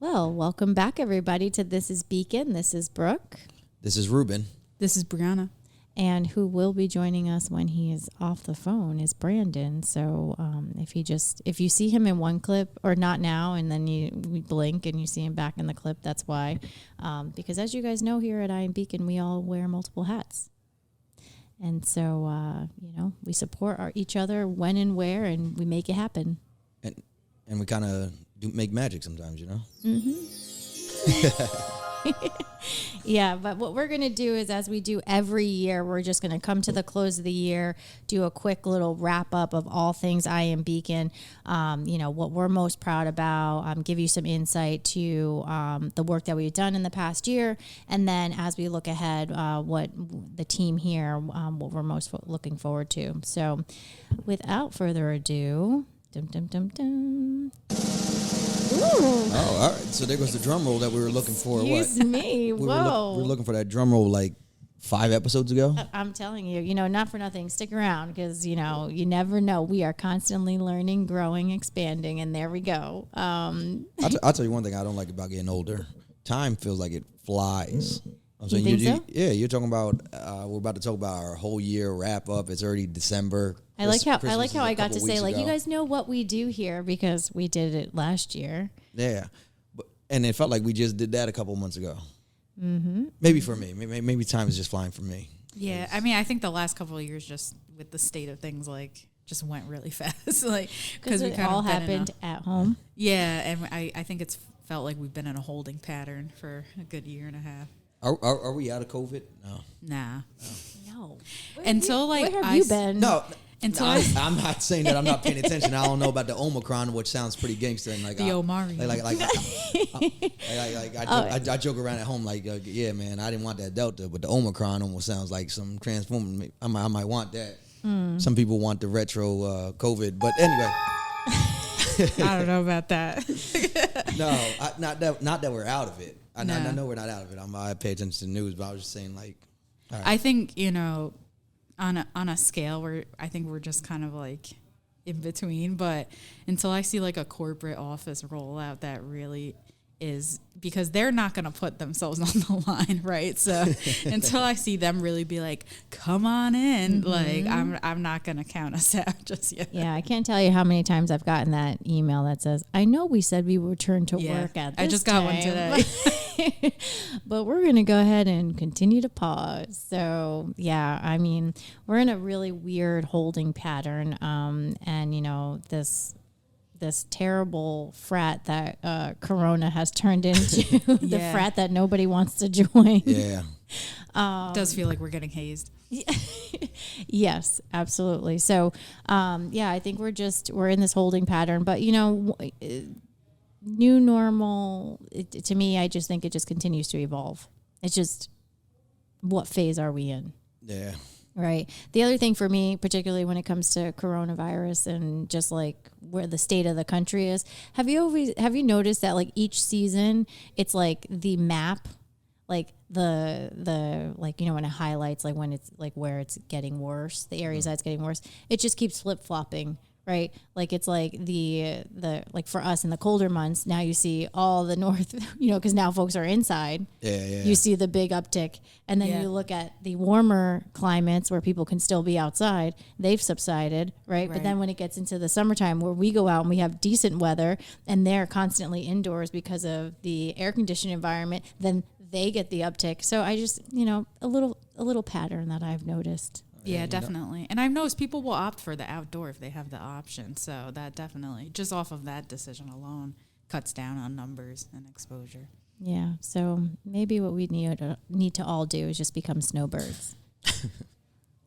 Well, welcome back, everybody, to This is Beacon. This is Brooke. This is Ruben. This is Brianna. And who will be joining us when he is off the phone is Brandon. So if you see him in one clip, or not now, and then we blink and you see him back in the clip, that's why. Because as you guys know, here at I Am Beacon, we all wear multiple hats. And so, we support each other when and where, and we make it happen. And we kind of do make magic sometimes, you know? Mm-hmm. Yeah, but what we're going to do is, as we do every year, we're just going to come to the close of the year, do a quick little wrap up of all things I Am Beacon, what we're most proud about, give you some insight to the work that we've done in the past year, and then as we look ahead, what the team here, what we're most looking forward to. So without further ado, dum dum dum dum. Ooh. Oh, all right. So there goes the drum roll that we were looking for. Excuse me. Whoa. We were looking for that drum roll like 5 episodes ago. I'm telling you, not for nothing. Stick around because, you never know. We are constantly learning, growing, expanding, and there we go. I'll tell you one thing I don't like about getting older. Time feels like it flies. I'm saying, you think so? Yeah, you're talking about, we're about to talk about our whole year wrap up. It's already December. I like how I got to say, ago. you guys know what we do here because we did it last year. Yeah. And it felt like we just did that a couple months ago. Mm-hmm. Maybe for me. Maybe time is just flying for me. Yeah, I mean, I think the last couple of years, just with the state of things, just went really fast. Because it all happened at home. Yeah, and I think it's felt like we've been in a holding pattern for a good year and a half. Are we out of COVID? No. Nah. No. Where have you been? No. I'm not saying that I'm not paying attention. I don't know about the Omicron, which sounds pretty gangster. And the Omari. I joke around at home yeah, man, I didn't want that Delta, but the Omicron almost sounds like some transforming. I might want that. Some people want the retro COVID, but anyway. I don't know about that. No, not that we're out of it. I know we're not out of it. I pay attention to the news, but I was just saying, all right. I think, on a scale where I think we're just kind of in between, but until I see a corporate office rollout that really is, because they're not going to put themselves on the line, right? So until I see them really be come on in, I'm not going to count us out just yet. Yeah, I can't tell you how many times I've gotten that email that says, I know we said we would return to work at this I just got time, one today. but we're going to go ahead and continue to pause. So, yeah, I mean, we're in a really weird holding pattern. And, this terrible frat that Corona has turned into, the frat that nobody wants to join. Yeah. It does feel like we're getting hazed. Yes, absolutely. So, I think we're in this holding pattern, but new normal, to me, I just think it just continues to evolve. It's just, what phase are we in? Yeah. Right. The other thing for me, particularly when it comes to coronavirus and just where the state of the country is, have you noticed that each season it's the map, the when it highlights when it's where it's getting worse, the areas that it's getting worse, it just keeps flip-flopping. Right. It's the for us in the colder months, now you see all the north, because now folks are inside. Yeah. You see the big uptick. And then you look at the warmer climates where people can still be outside. They've subsided. Right. But then when it gets into the summertime where we go out and we have decent weather and they're constantly indoors because of the air conditioned environment, then they get the uptick. So I just, a little pattern that I've noticed. Yeah, definitely. And I've noticed people will opt for the outdoor if they have the option. So that definitely, just off of that decision alone, cuts down on numbers and exposure. Yeah. So maybe what we need to all do is just become snowbirds.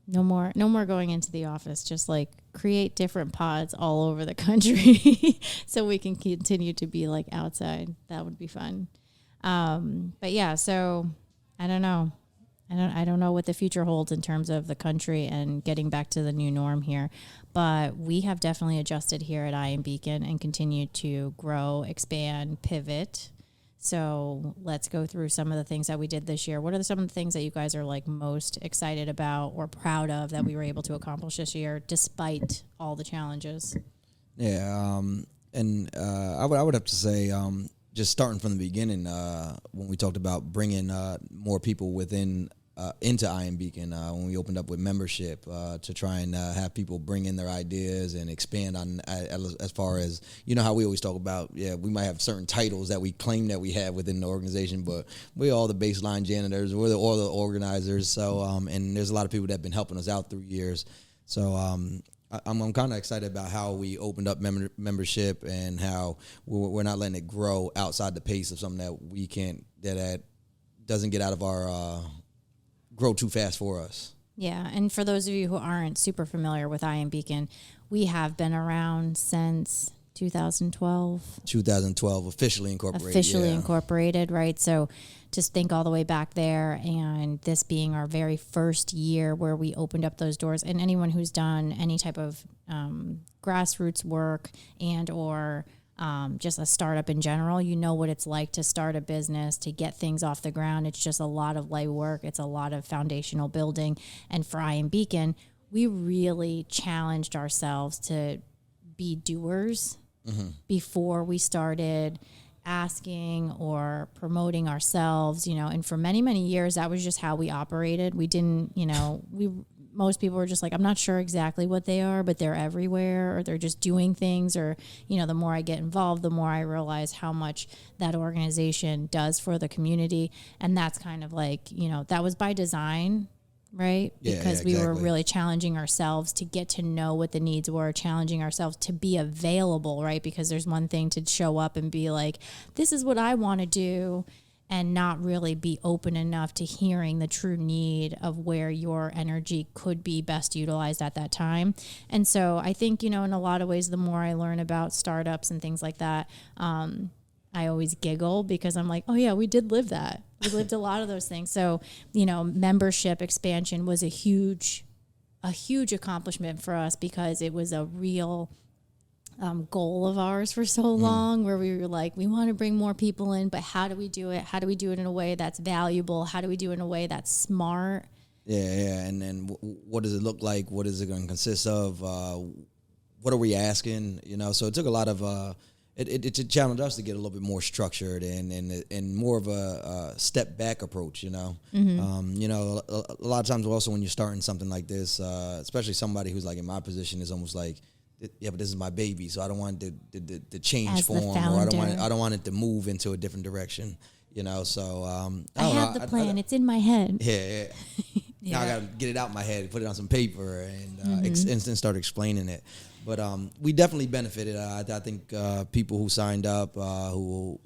No more going into the office. Just create different pods all over the country so we can continue to be outside. That would be fun. But yeah, so I don't know. I don't know what the future holds in terms of the country and getting back to the new norm here, but we have definitely adjusted here at I Am Beacon and continue to grow, expand, pivot. So let's go through some of the things that we did this year. What are some of the things that you guys are most excited about or proud of that we were able to accomplish this year despite all the challenges? Yeah, and I would have to say just starting from the beginning, when we talked about bringing more people within into I Am Beacon, when we opened up with membership to try and have people bring in their ideas and expand on as far as, you know how we always talk about, we might have certain titles that we claim that we have within the organization, but we're all the baseline janitors, we're all the organizers. So and there's a lot of people that have been helping us out through years. So I'm kind of excited about how we opened up membership and how we're not letting it grow outside the pace of something that we can't, that doesn't get out of our grow too fast for us. Yeah, and for those of you who aren't super familiar with I Am Beacon, we have been around since 2012. 2012, officially incorporated. Officially incorporated, right? So just think all the way back there, and this being our very first year where we opened up those doors. And anyone who's done any type of grassroots work and or just a startup in general, you know what it's like to start a business, to get things off the ground. It's just a lot of light work. It's a lot of foundational building. And for I Am Beacon, we really challenged ourselves to be doers before we started asking or promoting ourselves, and for many, many years, that was just how we operated. We didn't, most people were just like, I'm not sure exactly what they are, but they're everywhere, or they're just doing things, or, the more I get involved, the more I realize how much that organization does for the community. And that's kind of like, that was by design, right? Because we were really challenging ourselves to get to know what the needs were, challenging ourselves to be available, right? Because there's one thing to show up and be like, this is what I want to do, and not really be open enough to hearing the true need of where your energy could be best utilized at that time. And so I think, in a lot of ways, the more I learn about startups and things like that, I always giggle because I'm like, oh yeah, we did live that. We lived a lot of those things. So, membership expansion was a huge accomplishment for us, because it was a real goal of ours for so long, where we were like, we want to bring more people in, but how do we do it? How do we do it in a way that's valuable? How do we do it in a way that's smart? Yeah. And then what does it look like? What is it going to consist of? What are we asking? So it took a lot of, it challenged us to get a little bit more structured and more of a step back approach, A lot of times also when you're starting something like this, especially somebody who's like in my position, is almost like, yeah, but this is my baby, so I don't want it to change as form, or I don't want it to move into a different direction, So I have the plan; it's in my head. Yeah. Now I got to get it out my head, put it on some paper, and start explaining it. But we definitely benefited. I think people who signed up, who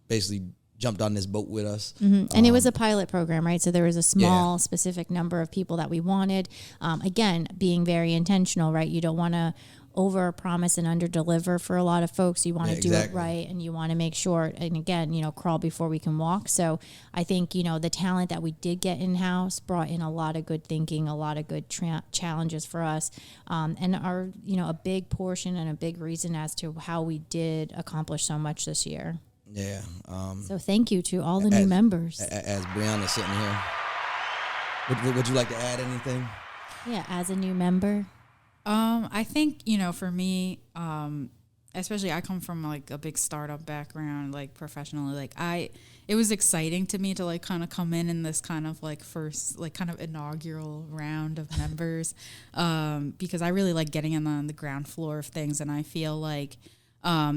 basically jumped on this boat with us. And it was a pilot program, right? So there was a small, specific number of people that we wanted. Again, being very intentional, right? You don't want to over promise and under deliver for a lot of folks. You want to do it right, and you want to make sure, and again, crawl before we can walk. So I think, the talent that we did get in-house brought in a lot of good thinking, a lot of good challenges for us, and are, a big portion and a big reason as to how we did accomplish so much this year. Yeah. So thank you to all the new members. As Brianna's sitting here, would you like to add anything? Yeah, as a new member. I think, for me, especially I come from like a big startup background, like professionally, it was exciting to me to like kind of come in this kind of like first, like kind of inaugural round of members, because I really like getting in on the ground floor of things. And I feel like,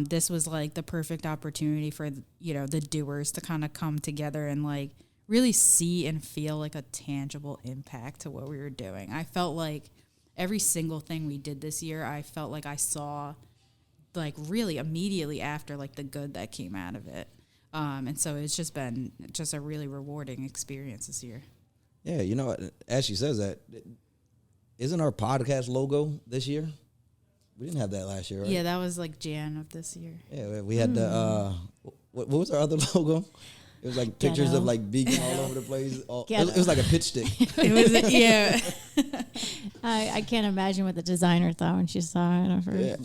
this was like the perfect opportunity for, the doers to kind of come together and like really see and feel like a tangible impact to what we were doing. I felt like every single thing we did this year, I felt like I saw like really immediately after like the good that came out of it. And so it's just been just a really rewarding experience this year. Yeah. As she says that, isn't our podcast logo this year? We didn't have that last year, right? Yeah, that was like Jan of this year. Yeah, we had the, what was our other logo? It was like pictures of like vegan all over the place. It was like a pitch stick. It was, yeah. I can't imagine what the designer thought when she saw it.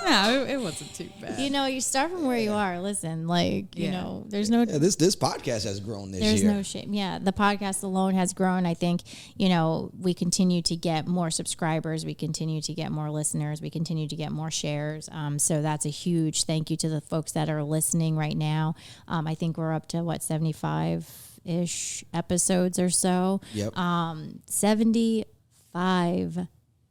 No, it wasn't too bad. You know, you start from where you are. Listen, like, you know, there's no... Yeah, this podcast has grown this There's year. no shame. Yeah, the podcast alone has grown. I think, you know, we continue to get more subscribers. We continue to get more listeners. We continue to get more shares. So that's a huge thank you to the folks that are listening right now. I think we're up to, 75-ish episodes or so. Yep. 75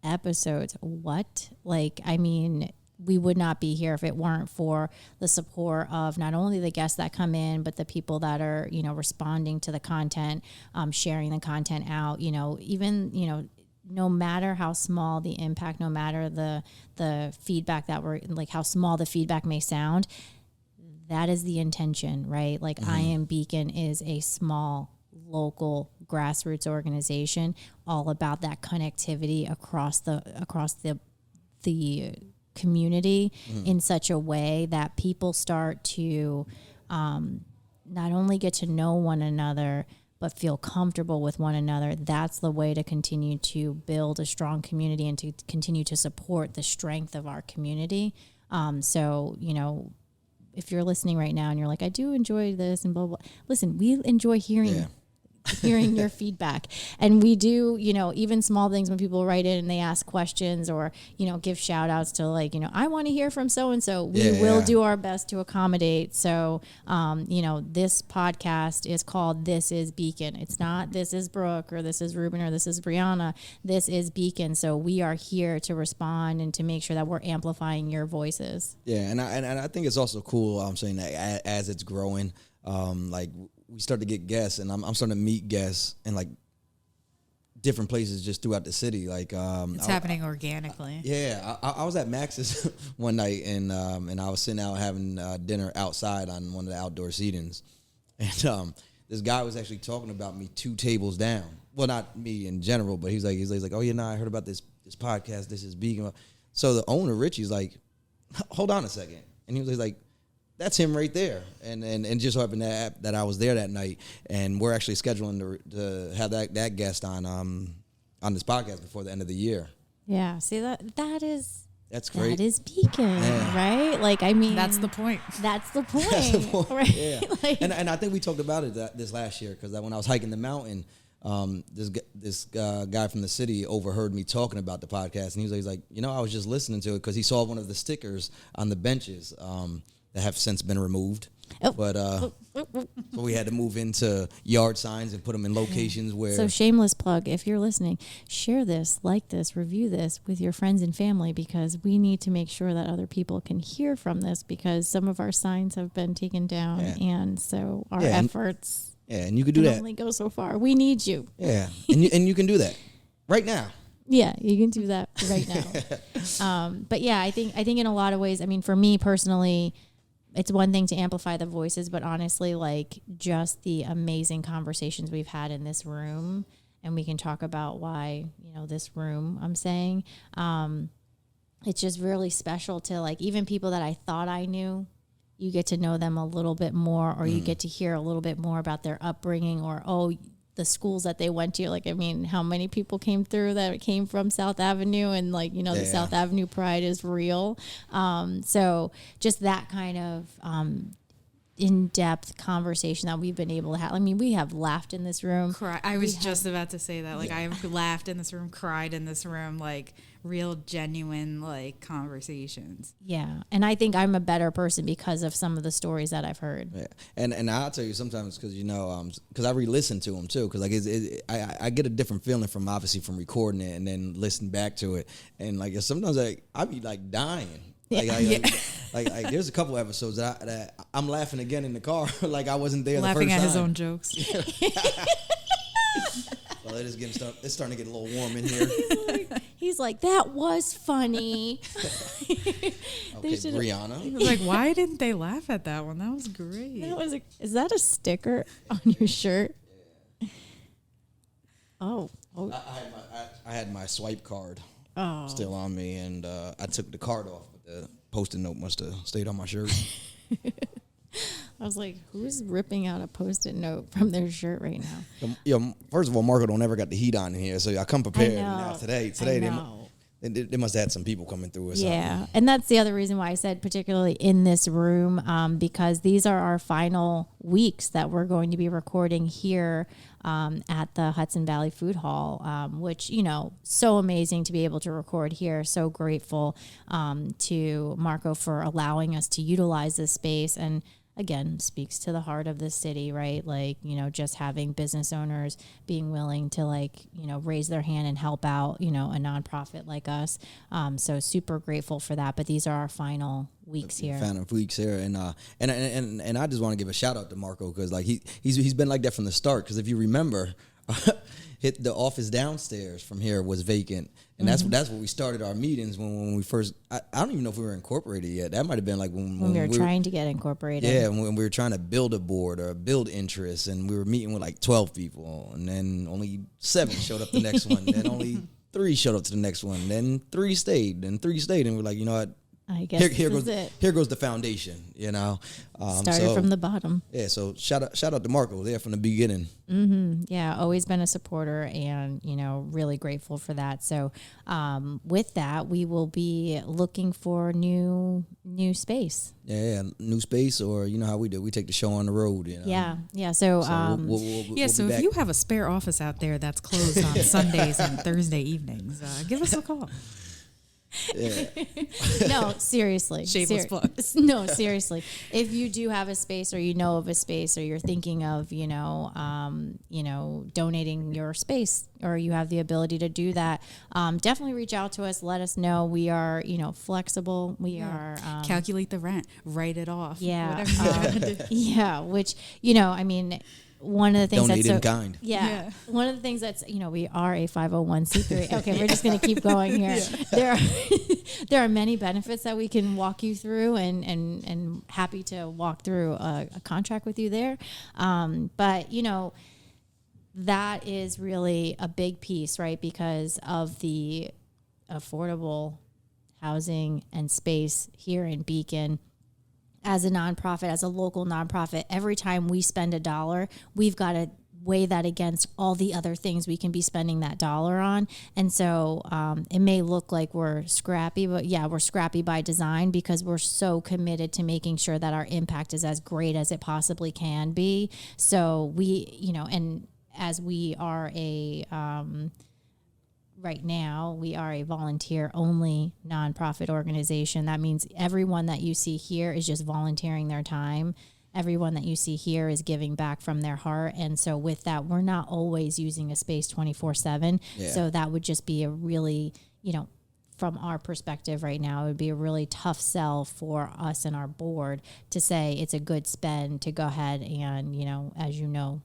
episodes. What? Like, I mean... we would not be here if it weren't for the support of not only the guests that come in, but the people that are, you know, responding to the content, sharing the content out, you know, even, you know, no matter how small the impact, no matter the feedback that we're like, how small the feedback may sound, that is the intention, right? Like I Am Beacon is a small local grassroots organization all about that connectivity across the community in such a way that people start to not only get to know one another but feel comfortable with one another. That's the way to continue to build a strong community and to continue to support the strength of our community. So, you know, if you're listening right now and you're like, I do enjoy this and blah, blah, listen, we enjoy hearing your feedback. And we do, you know, even small things when people write in and they ask questions or, you know, give shout outs to like, you know, I want to hear from so-and-so. We will do our best to accommodate. So, you know, this podcast is called This is Beacon. It's not This is Brooke or This is Ruben or This is Brianna. This is Beacon. So we are here to respond and to make sure that we're amplifying your voices. Yeah. And I think it's also cool. I'm saying that as it's growing, like we start to get guests, and I'm starting to meet guests in like different places just throughout the city. Like it's happening organically. I was at Max's one night, and I was sitting out having dinner outside on one of the outdoor seatings, and this guy was actually talking about me 2 tables down. Well, not me in general, but he's like, oh yeah, no, I heard about this podcast. This is Beacon. So the owner Richie's like, hold on a second, and he was like, that's him right there. And just so happened that I was there that night, and we're actually scheduling to have that guest on this podcast before the end of the year. Yeah. See, that's great. That is Beacon, right? Like, I mean, that's the point. That's the point. Right? Yeah. Like, and I think we talked about it this last year, because when I was hiking the mountain, this guy from the city overheard me talking about the podcast, and he's like, you know, I was just listening to it because he saw one of the stickers on the benches that have since been removed. But so we had to move into yard signs and put them in locations where... So shameless plug, if you're listening, share this, like this, review this with your friends and family, because we need to make sure that other people can hear from this, because some of our signs have been taken down, and so our efforts... and you could do that. Only go so far. We need you. Yeah, and you can do that right now. Yeah, you can do that right now. But yeah, I think in a lot of ways, I mean, for me personally, it's one thing to amplify the voices, but honestly, like just the amazing conversations we've had in this room, and we can talk about why, you know, this room, I'm saying, it's just really special to like, even people that I thought I knew, you get to know them a little bit more, or you get to hear a little bit more about their upbringing, or, the schools that they went to. Like, I mean, how many people came through that came from South Avenue, and like, you know, the South Avenue pride is real. So just that kind of in-depth conversation that we've been able to have. I mean, we have laughed in this room. I was just about to say that. Like, I have laughed in this room, cried in this room, like real genuine like conversations. Yeah. And I think I'm a better person because of some of the stories that I've heard. Yeah. And I'll tell you sometimes, because, you know, because I re-listen to them too, because like I get a different feeling from obviously from recording it and then listen back to it. And like sometimes I be like dying. Like there's a couple episodes that I'm laughing again in the car, like I wasn't there laughing the first at time. his own jokes. Well, it's starting to get a little warm in here. He's like, that was funny. Okay, Brianna. He was like, why didn't they laugh at that one? That was great. Is that a sticker on your shirt? Oh. I had my swipe card still on me, and I took the card off, but the Post-it note must have stayed on my shirt. I was like, who's ripping out a Post-it note from their shirt right now? First of all, Marco don't ever got the heat on in here, so I come prepared. I know. Today They must have had some people coming through or something. Yeah, and that's the other reason why I said particularly in this room, because these are our final weeks that we're going to be recording here at the Hudson Valley Food Hall, which, you know, so amazing to be able to record here. So grateful to Marco for allowing us to utilize this space, and again, speaks to the heart of the city, right? Like, you know, just having business owners being willing to, like, you know, raise their hand and help out, you know, a nonprofit like us. So super grateful for that. But these are our final weeks here. Final weeks here, and I just want to give a shout out to Marco, because like he's been like that from the start. Because if you remember, the office downstairs from here was vacant, and that's where we started our meetings when we first. I don't even know if we were incorporated yet. That might have been like when we were trying to get incorporated. Yeah, when we were trying to build a board or build interest, and we were meeting with like 12 people, and then only 7 showed up the next one, then only 3 showed up to the next one, then 3 stayed, and we're like, you know what? I guess here goes the foundation, you know. Started from the bottom. Yeah, so shout out to Marco there from the beginning. Mm-hmm. Yeah, always been a supporter, and, you know, really grateful for that. So with that, we will be looking for new space. Yeah, new space, or you know how we do. We take the show on the road. You know? Yeah. So so if you have a spare office out there that's closed on Sundays and Thursday evenings, give us a call. Yeah. No, seriously. Shameless plug. No, seriously. If you do have a space, or you know of a space, or you're thinking of, you know, donating your space, or you have the ability to do that, definitely reach out to us. Let us know. We are, you know, flexible. We are calculate the rent, write it off. Yeah. Yeah. Which, you know, I mean, one of the things donate that's in kind. Yeah. One of the things that's, you know, we are a 501c3. Okay, we're just going to keep going here. Yeah. There are many benefits that we can walk you through, and happy to walk through a contract with you there. But, you know, that is really a big piece, right? Because of the affordable housing and space here in Beacon. As a nonprofit, as a local nonprofit, every time we spend $1, we've got to weigh that against all the other things we can be spending that dollar on. And so it may look like we're scrappy, but yeah, we're scrappy by design, because we're so committed to making sure that our impact is as great as it possibly can be. So we, you know, and as we are right now, we are a volunteer-only nonprofit organization. That means everyone that you see here is just volunteering their time. Everyone that you see here is giving back from their heart. And so with that, we're not always using a space 24/7. Yeah. So that would just be a really, you know, from our perspective right now, it would be a really tough sell for us and our board to say it's a good spend to go ahead and, you know, as you know,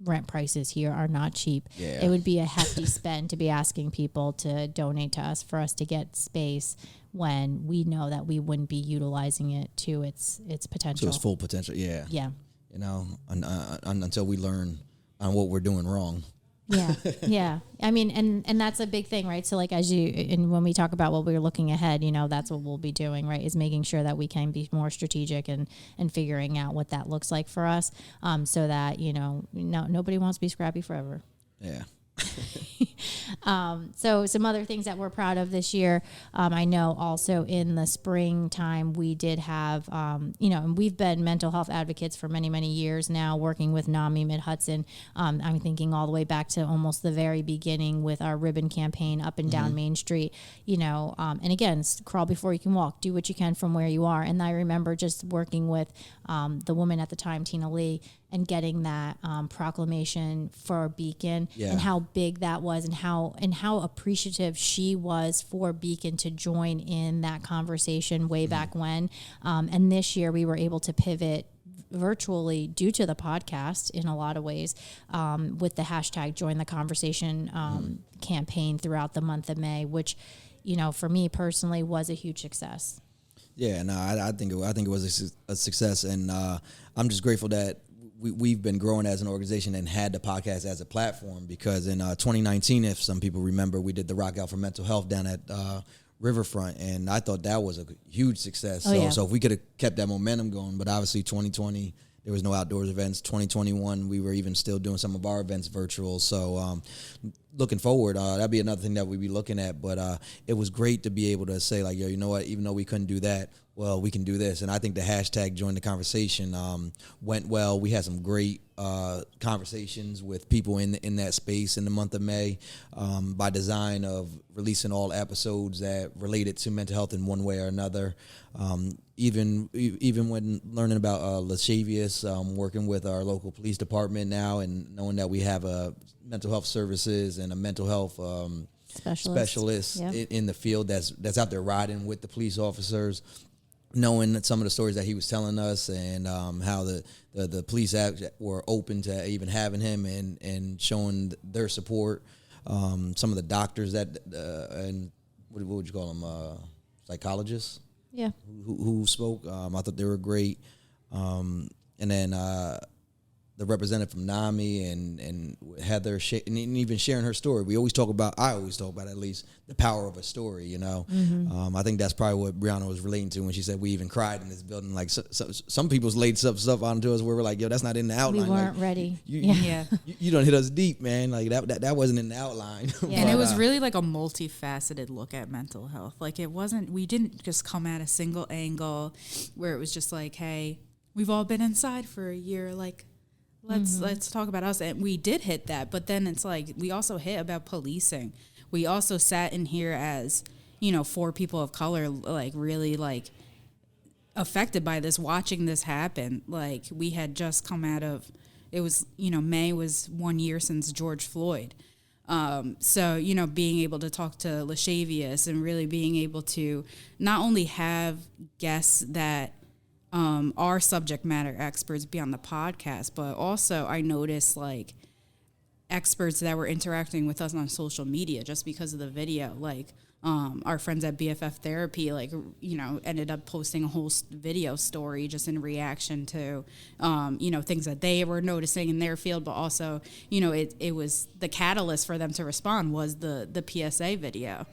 rent prices here are not cheap. Yeah. It would be a hefty spend to be asking people to donate to us for us to get space, when we know that we wouldn't be utilizing it to its potential. To its full potential, yeah. Yeah. You know, until we learn on what we're doing wrong. Yeah. Yeah. I mean, and that's a big thing, right? So like, and when we talk about what we're looking ahead, you know, that's what we'll be doing, right? Is making sure that we can be more strategic and figuring out what that looks like for us. So that, you know, nobody wants to be scrappy forever. Yeah. So some other things that we're proud of this year. I know also in the springtime we did have, you know, and we've been mental health advocates for many, many years now, working with NAMI Mid-Hudson. I'm thinking all the way back to almost the very beginning with our ribbon campaign up and down Main Street, you know, and again, crawl before you can walk, do what you can from where you are. And I remember just working with the woman at the time, Tina Lee, and getting that proclamation for Beacon, and how big that was, and how appreciative she was for Beacon to join in that conversation way back when. And this year we were able to pivot virtually due to the podcast in a lot of ways, with the hashtag Join the Conversation campaign throughout the month of May, which, you know, for me personally was a huge success. Yeah, no, I think it was a success, and I'm just grateful that we've been growing as an organization and had the podcast as a platform, because in 2019, if some people remember, we did the Rock Out for Mental Health down at Riverfront, and I thought that was a huge success. So if we could have kept that momentum going, but obviously 2020, there was no outdoors events. 2021, we were even still doing some of our events virtual. So looking forward, that'd be another thing that we'd be looking at. But it was great to be able to say, like, yo, you know what? Even though we couldn't do that, well, we can do this. And I think the hashtag join the conversation went well. We had some great conversations with people in that space in the month of May, by design of releasing all episodes that related to mental health in one way or another. Even when learning about Lashavius, working with our local police department now, and knowing that we have a mental health services and a mental health specialist in the field that's out there riding with the police officers. Knowing that some of the stories that he was telling us, and how the police were open to even having him and showing their support. Some of the doctors that and what would you call them, psychologists? Yeah. Who spoke? I thought they were great. And then the representative from NAMI and Heather, and even sharing her story. I always talk about at least the power of a story, you know. Mm-hmm. I think that's probably what Brianna was relating to when she said we even cried in this building. Like some people's laid stuff onto us where we're like, yo, that's not in the outline. We weren't like, ready. You don't hit us deep, man. Like that wasn't in the outline. Yeah. And it was really like a multifaceted look at mental health. Like we didn't just come at a single angle where it was just like, hey, we've all been inside for a year, like, let's talk about us. And we did hit that, but then it's like we also hit about policing. We also sat in here as, 4 people of color, like really like affected by this, watching this happen. Like we had just come out of, it was, May was 1 year since George Floyd. So, being able to talk to Lashavius and really being able to not only have guests that are subject matter experts be on the podcast, but also I noticed like experts that were interacting with us on social media just because of the video. Like our friends at BFF Therapy, like, ended up posting a whole video story just in reaction to, things that they were noticing in their field, but also, it was the catalyst for them to respond was the PSA video.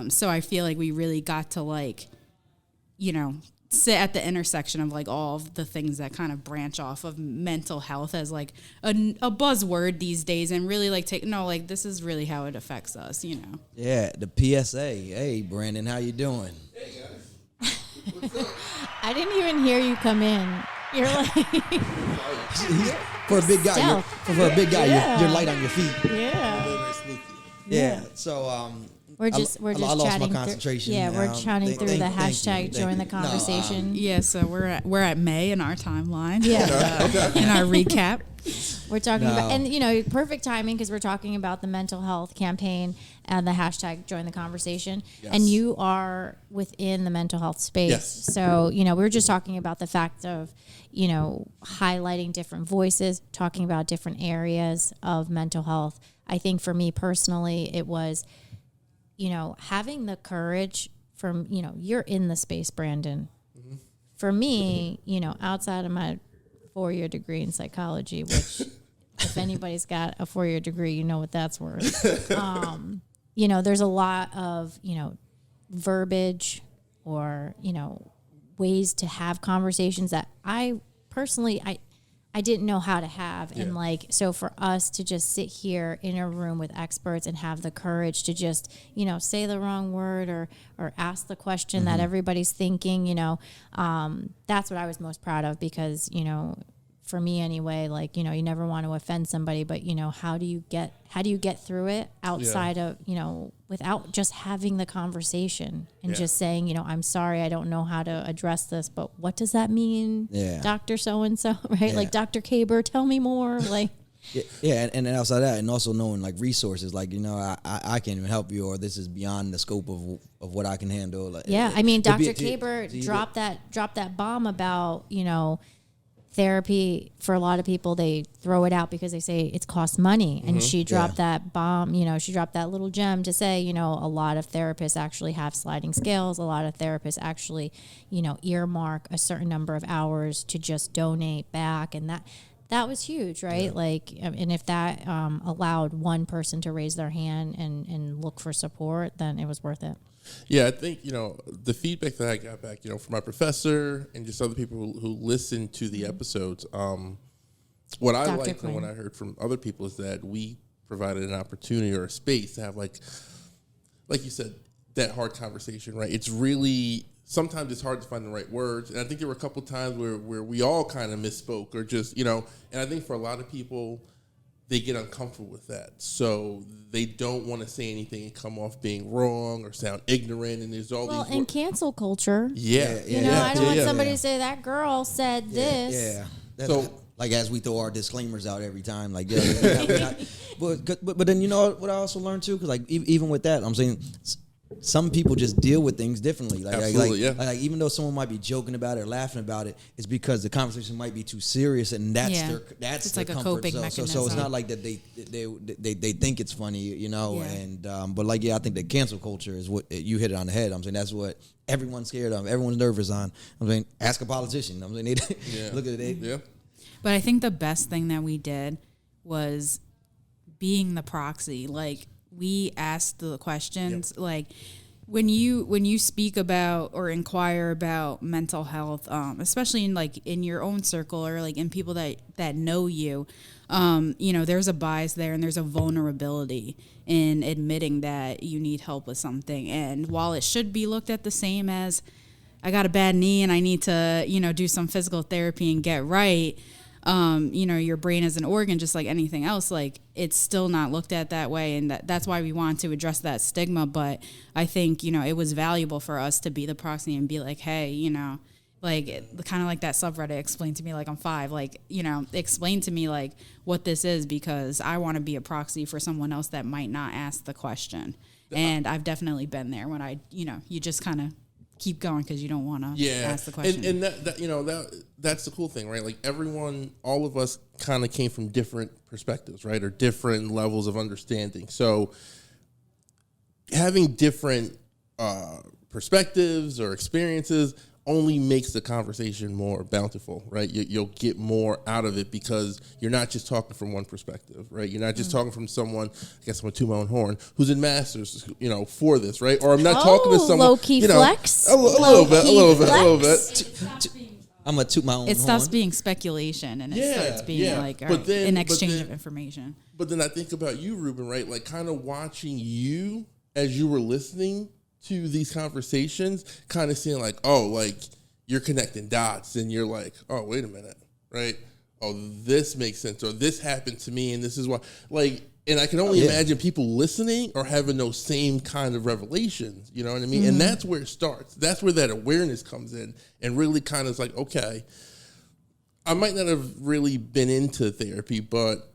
So I feel like we really got to like, sit at the intersection of like all of the things that kind of branch off of mental health as like a buzzword these days, and really like this is really how it affects us, Yeah, the PSA. Hey, Brandon, how you doing? Hey guys. What's up? I didn't even hear you come in. You're like for a big guy. Yeah. You're light on your feet. Yeah. Very sneaky. Yeah. So We're just I lost chatting my concentration. we're chatting through the hashtag join the conversation. Yeah, so we're at May in our timeline. Yeah. In our recap. We're talking about, and perfect timing because we're talking about the mental health campaign and the hashtag join the conversation. Yes. And you are within the mental health space. Yes. So, we were just talking about the fact of, highlighting different voices, talking about different areas of mental health. I think for me personally, it was, having the courage from, you're in the space, Brandon. Mm-hmm. For me, outside of my 4-year degree in psychology, which if anybody's got a 4-year degree, you know what that's worth. There's a lot of, verbiage or, ways to have conversations that I personally, I didn't know how to have. Yeah. And so for us to just sit here in a room with experts and have the courage to just, say the wrong word or ask the question that everybody's thinking, that's what I was most proud of because, for me anyway, you never want to offend somebody, but how do you get through it outside of, without just having the conversation and just saying, I'm sorry, I don't know how to address this, but what does that mean? Yeah. Dr. So-and-so, right? Yeah. Like Dr. Kaber, tell me more. Yeah, and then outside that, and also knowing resources, I can't even help you, or this is beyond the scope of what I can handle. Dr. Kaber dropped that bomb about, therapy. For a lot of people, they throw it out because they say it costs money. And she dropped that bomb, she dropped that little gem to say, a lot of therapists actually have sliding scales. A lot of therapists actually, earmark a certain number of hours to just donate back. And that was huge, right? Yeah. And if that allowed one person to raise their hand and look for support, then it was worth it. Yeah, I think, the feedback that I got back, from my professor and just other people who listened to the episodes, what I liked and what I heard from other people is that we provided an opportunity or a space to have like you said, that hard conversation, right? It's really, sometimes it's hard to find the right words. And I think there were a couple times where we all kind of misspoke or just, and I think for a lot of people, they get uncomfortable with that. So they don't want to say anything and come off being wrong or sound ignorant. And there's all these... Well, and cancel culture. Yeah. I don't want somebody to say that girl said this. Yeah. That's So... like as we throw our disclaimers out every time, like but then what I also learned too, because like even with that, I'm saying some people just deal with things differently. Like, absolutely, like even though someone might be joking about it or laughing about it, it's because the conversation might be too serious, and that's it's their like comfort. a coping mechanism. So it's not like that they think it's funny, And but like I think that cancel culture is what you hit it on the head. I'm saying that's what everyone's scared of, everyone's nervous on. I'm saying ask a politician. I'm saying look at it. Yeah. But I think the best thing that we did was being the proxy. Like, we asked the questions. Yep. Like, when you speak about or inquire about mental health, especially in your own circle or like in people that know you, there's a bias there and there's a vulnerability in admitting that you need help with something. And while it should be looked at the same as, I got a bad knee and I need to, do some physical therapy and get right. Your brain is an organ just like anything else. Like, it's still not looked at that way. And that's why we want to address that stigma. But I think, it was valuable for us to be the proxy and be like, hey, like kind of like that subreddit, explain to me like I'm 5, like, explain to me like what this is, because I want to be a proxy for someone else that might not ask the question. And I've definitely been there when you just kind of keep going because you don't want to ask the question. And that's the cool thing, right? Like all of us kind of came from different perspectives, right? Or different levels of understanding. So having different perspectives or experiences only makes the conversation more bountiful, right? You'll get more out of it because you're not just talking from one perspective, right? You're not just talking from someone, I guess I'm going to toot my own horn, who's in master's, for this, right? Or I'm not talking to someone, low-key flex. A little bit. I'm going to toot my own horn. It stops being speculation and it starts being like an exchange of information. But then I think about you, Ruben, right? Like kind of watching you as you were listening to these conversations, kind of seeing like, oh, like you're connecting dots and you're like, oh, wait a minute, right? Oh, this makes sense, or this happened to me and this is why. Like, and I can only imagine people listening or having those same kind of revelations, you know what I mean? Mm-hmm. And that's where it starts. That's where that awareness comes in and really kind of is like, okay, I might not have really been into therapy, but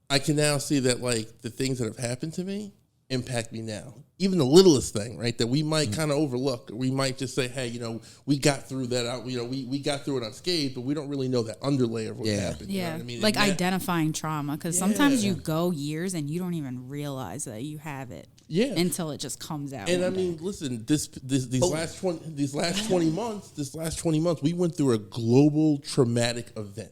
I can now see that like the things that have happened to me impact me now. Even the littlest thing, right, that we might kind of overlook. We might just say, hey, we got through that out. We got through it unscathed, but we don't really know that underlay of what happened. Yeah, you know what I mean? Like identifying trauma, because sometimes you go years and you don't even realize that you have it. Yeah, until it just comes out. And I mean, listen, these last 20 months, we went through a global traumatic event,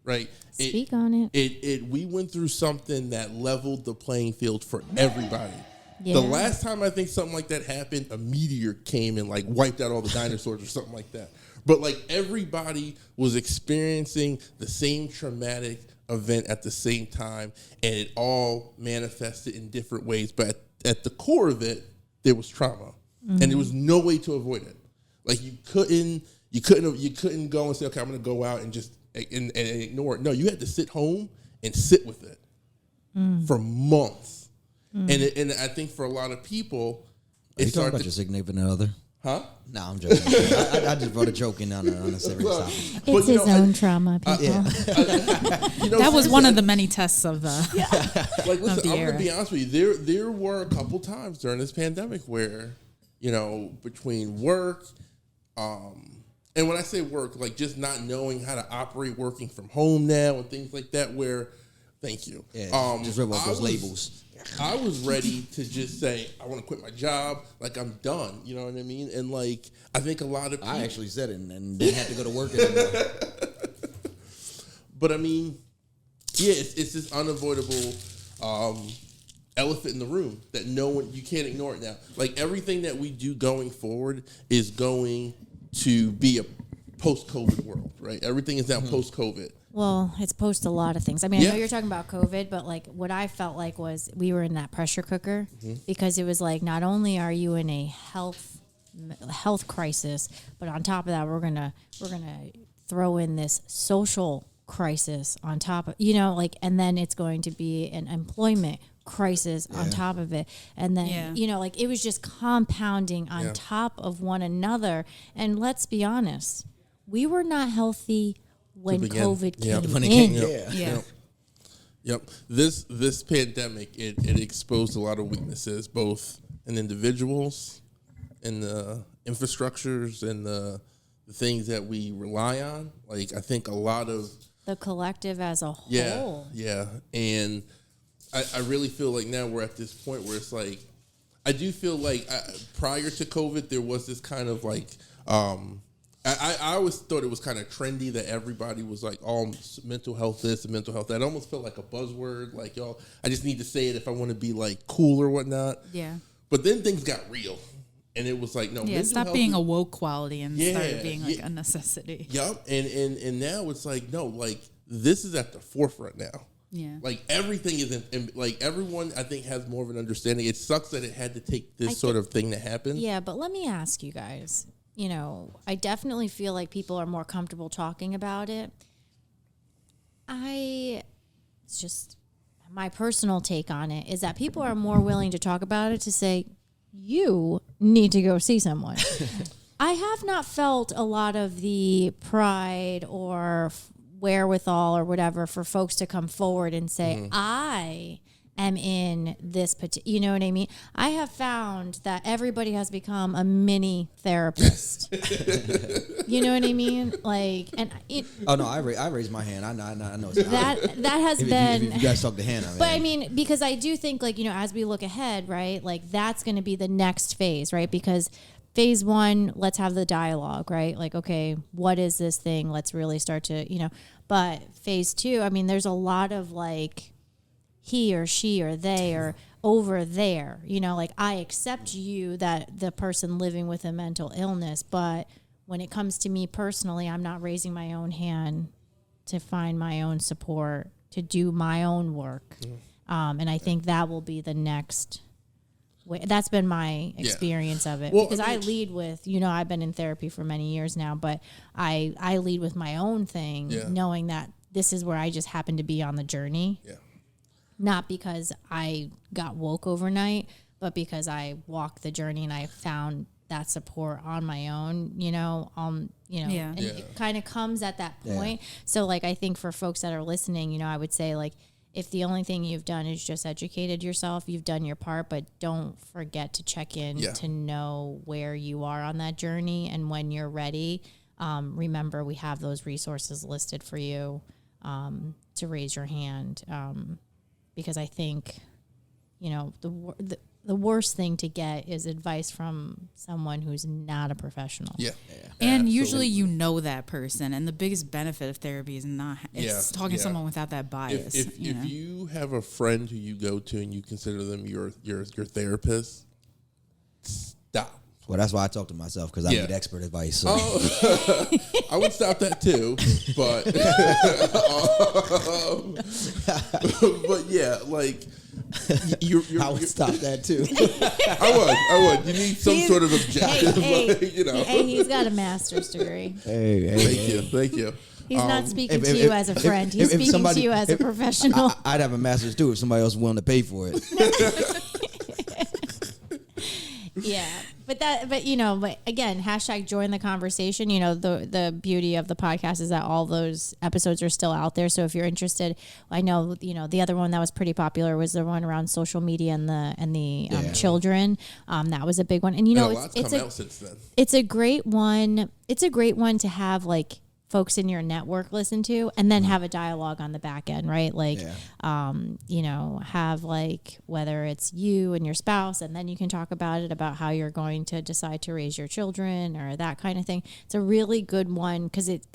right? Speak on it. We went through something that leveled the playing field for everybody. Yeah. The last time I think something like that happened, a meteor came and like wiped out all the dinosaurs or something like that. But like everybody was experiencing the same traumatic event at the same time, and it all manifested in different ways. But at the core of it, there was trauma, and there was no way to avoid it. Like you couldn't go and say, okay, I'm going to go out and just and ignore it. No, you had to sit home and sit with it for months. And I think for a lot of people, Are you talking about your significant other? Huh? No, I'm joking. I just brought a joke in on a serious topic. It's his own trauma, people. That was one of the many tests of the like. Listen, of the I'm era. gonna be honest with you. There were a couple times during this pandemic where, between work, and when I say work, like just not knowing how to operate working from home now and things like that. Where, thank you. Yeah, just rip off those labels. I was ready to just say, I want to quit my job. Like, I'm done. You know what I mean? And, like, I think a lot of people... I actually said it and didn't have to go to work anymore. But, I mean, yeah, it's this unavoidable elephant in the room that you can't ignore it now. Like, everything that we do going forward is going to be post-COVID world, right? Everything is now post-COVID. Well, it's post a lot of things. I mean, I Yeah. know you're talking about COVID, but like what I felt like was we were in that pressure cooker because it was like not only are you in a health crisis, but on top of that, we're gonna throw in this social crisis on top of, like, and then it's going to be an employment crisis on top of it, and then like it was just compounding on top of one another. And let's be honest, we were not healthy when COVID came in. Yep. This pandemic, it exposed a lot of weaknesses, both in individuals, in the infrastructures, and the things that we rely on. Like, I think a lot of the collective as a whole. Yeah. And I really feel like now we're at this point where it's like, I do feel like prior to COVID, there was this kind of like, I always thought it was kind of trendy that everybody was like, all mental health this and mental health that. It almost felt like a buzzword. Like, yo, I just need to say it if I want to be like cool or whatnot. Yeah. But then things got real. And it was like, no, it stopped being a woke quality and started being like a necessity. Yep. And now it's like, no, like this is at the forefront now. Yeah. Like everything is like everyone I think has more of an understanding. It sucks that it had to take this sort of thing to happen. Yeah, but let me ask you guys, I definitely feel like people are more comfortable talking about it. It's just my personal take on it is that people are more willing to talk about it, to say, you need to go see someone. I have not felt a lot of the pride or wherewithal or whatever for folks to come forward and say, I am in this you know what I mean? I have found that everybody has become a mini therapist. You know what I mean? Like, and Oh no, I raised my hand. I know it's not. that has been. If you guys talk to Hannah, But I mean, because I do think, like, as we look ahead, right? Like, that's going to be the next phase, right? Because phase one, let's have the dialogue, right? Like, okay, what is this thing? Let's really start to, But phase two, I mean, there's a lot of like, he or she or they or over there, like I accept you, that the person living with a mental illness, but when it comes to me personally, I'm not raising my own hand to find my own support, to do my own work. And I think that will be the next way. That's been my experience of it. Well, because I lead with, I've been in therapy for many years now, but I lead with my own thing, knowing that this is where I just happen to be on the journey. Yeah. Not because I got woke overnight, but because I walked the journey and I found that support on my own, and it kind of comes at that point. Yeah. So like, I think for folks that are listening, I would say, like, if the only thing you've done is just educated yourself, you've done your part, but don't forget to check in to know where you are on that journey. And when you're ready, remember we have those resources listed for you to raise your hand. Because I think, the worst thing to get is advice from someone who's not a professional. Yeah. And usually that person. And the biggest benefit of therapy is talking to someone without that bias. If you have a friend who you go to and you consider them your therapist, stop. Well, that's why I talk to myself, because I need expert advice. So. I would stop that too, but but yeah, like I would stop that too. I would. You need some sort of objective, Hey, he's got a master's degree. Thank you. He's not speaking to you as a friend. He's speaking to you as a professional. I'd have a master's too if somebody else was willing to pay for it. Yeah, but again, hashtag join the conversation. The beauty of the podcast is that all those episodes are still out there. So if you're interested, I know, the other one that was pretty popular was the one around social media and the children. That was a big one. And it's come out since then. It's a great one. It's a great one to have like folks in your network listen to, and then have a dialogue on the back end, right? Like, have like, whether it's you and your spouse, and then you can talk about how you're going to decide to raise your children or that kind of thing. It's a really good one because it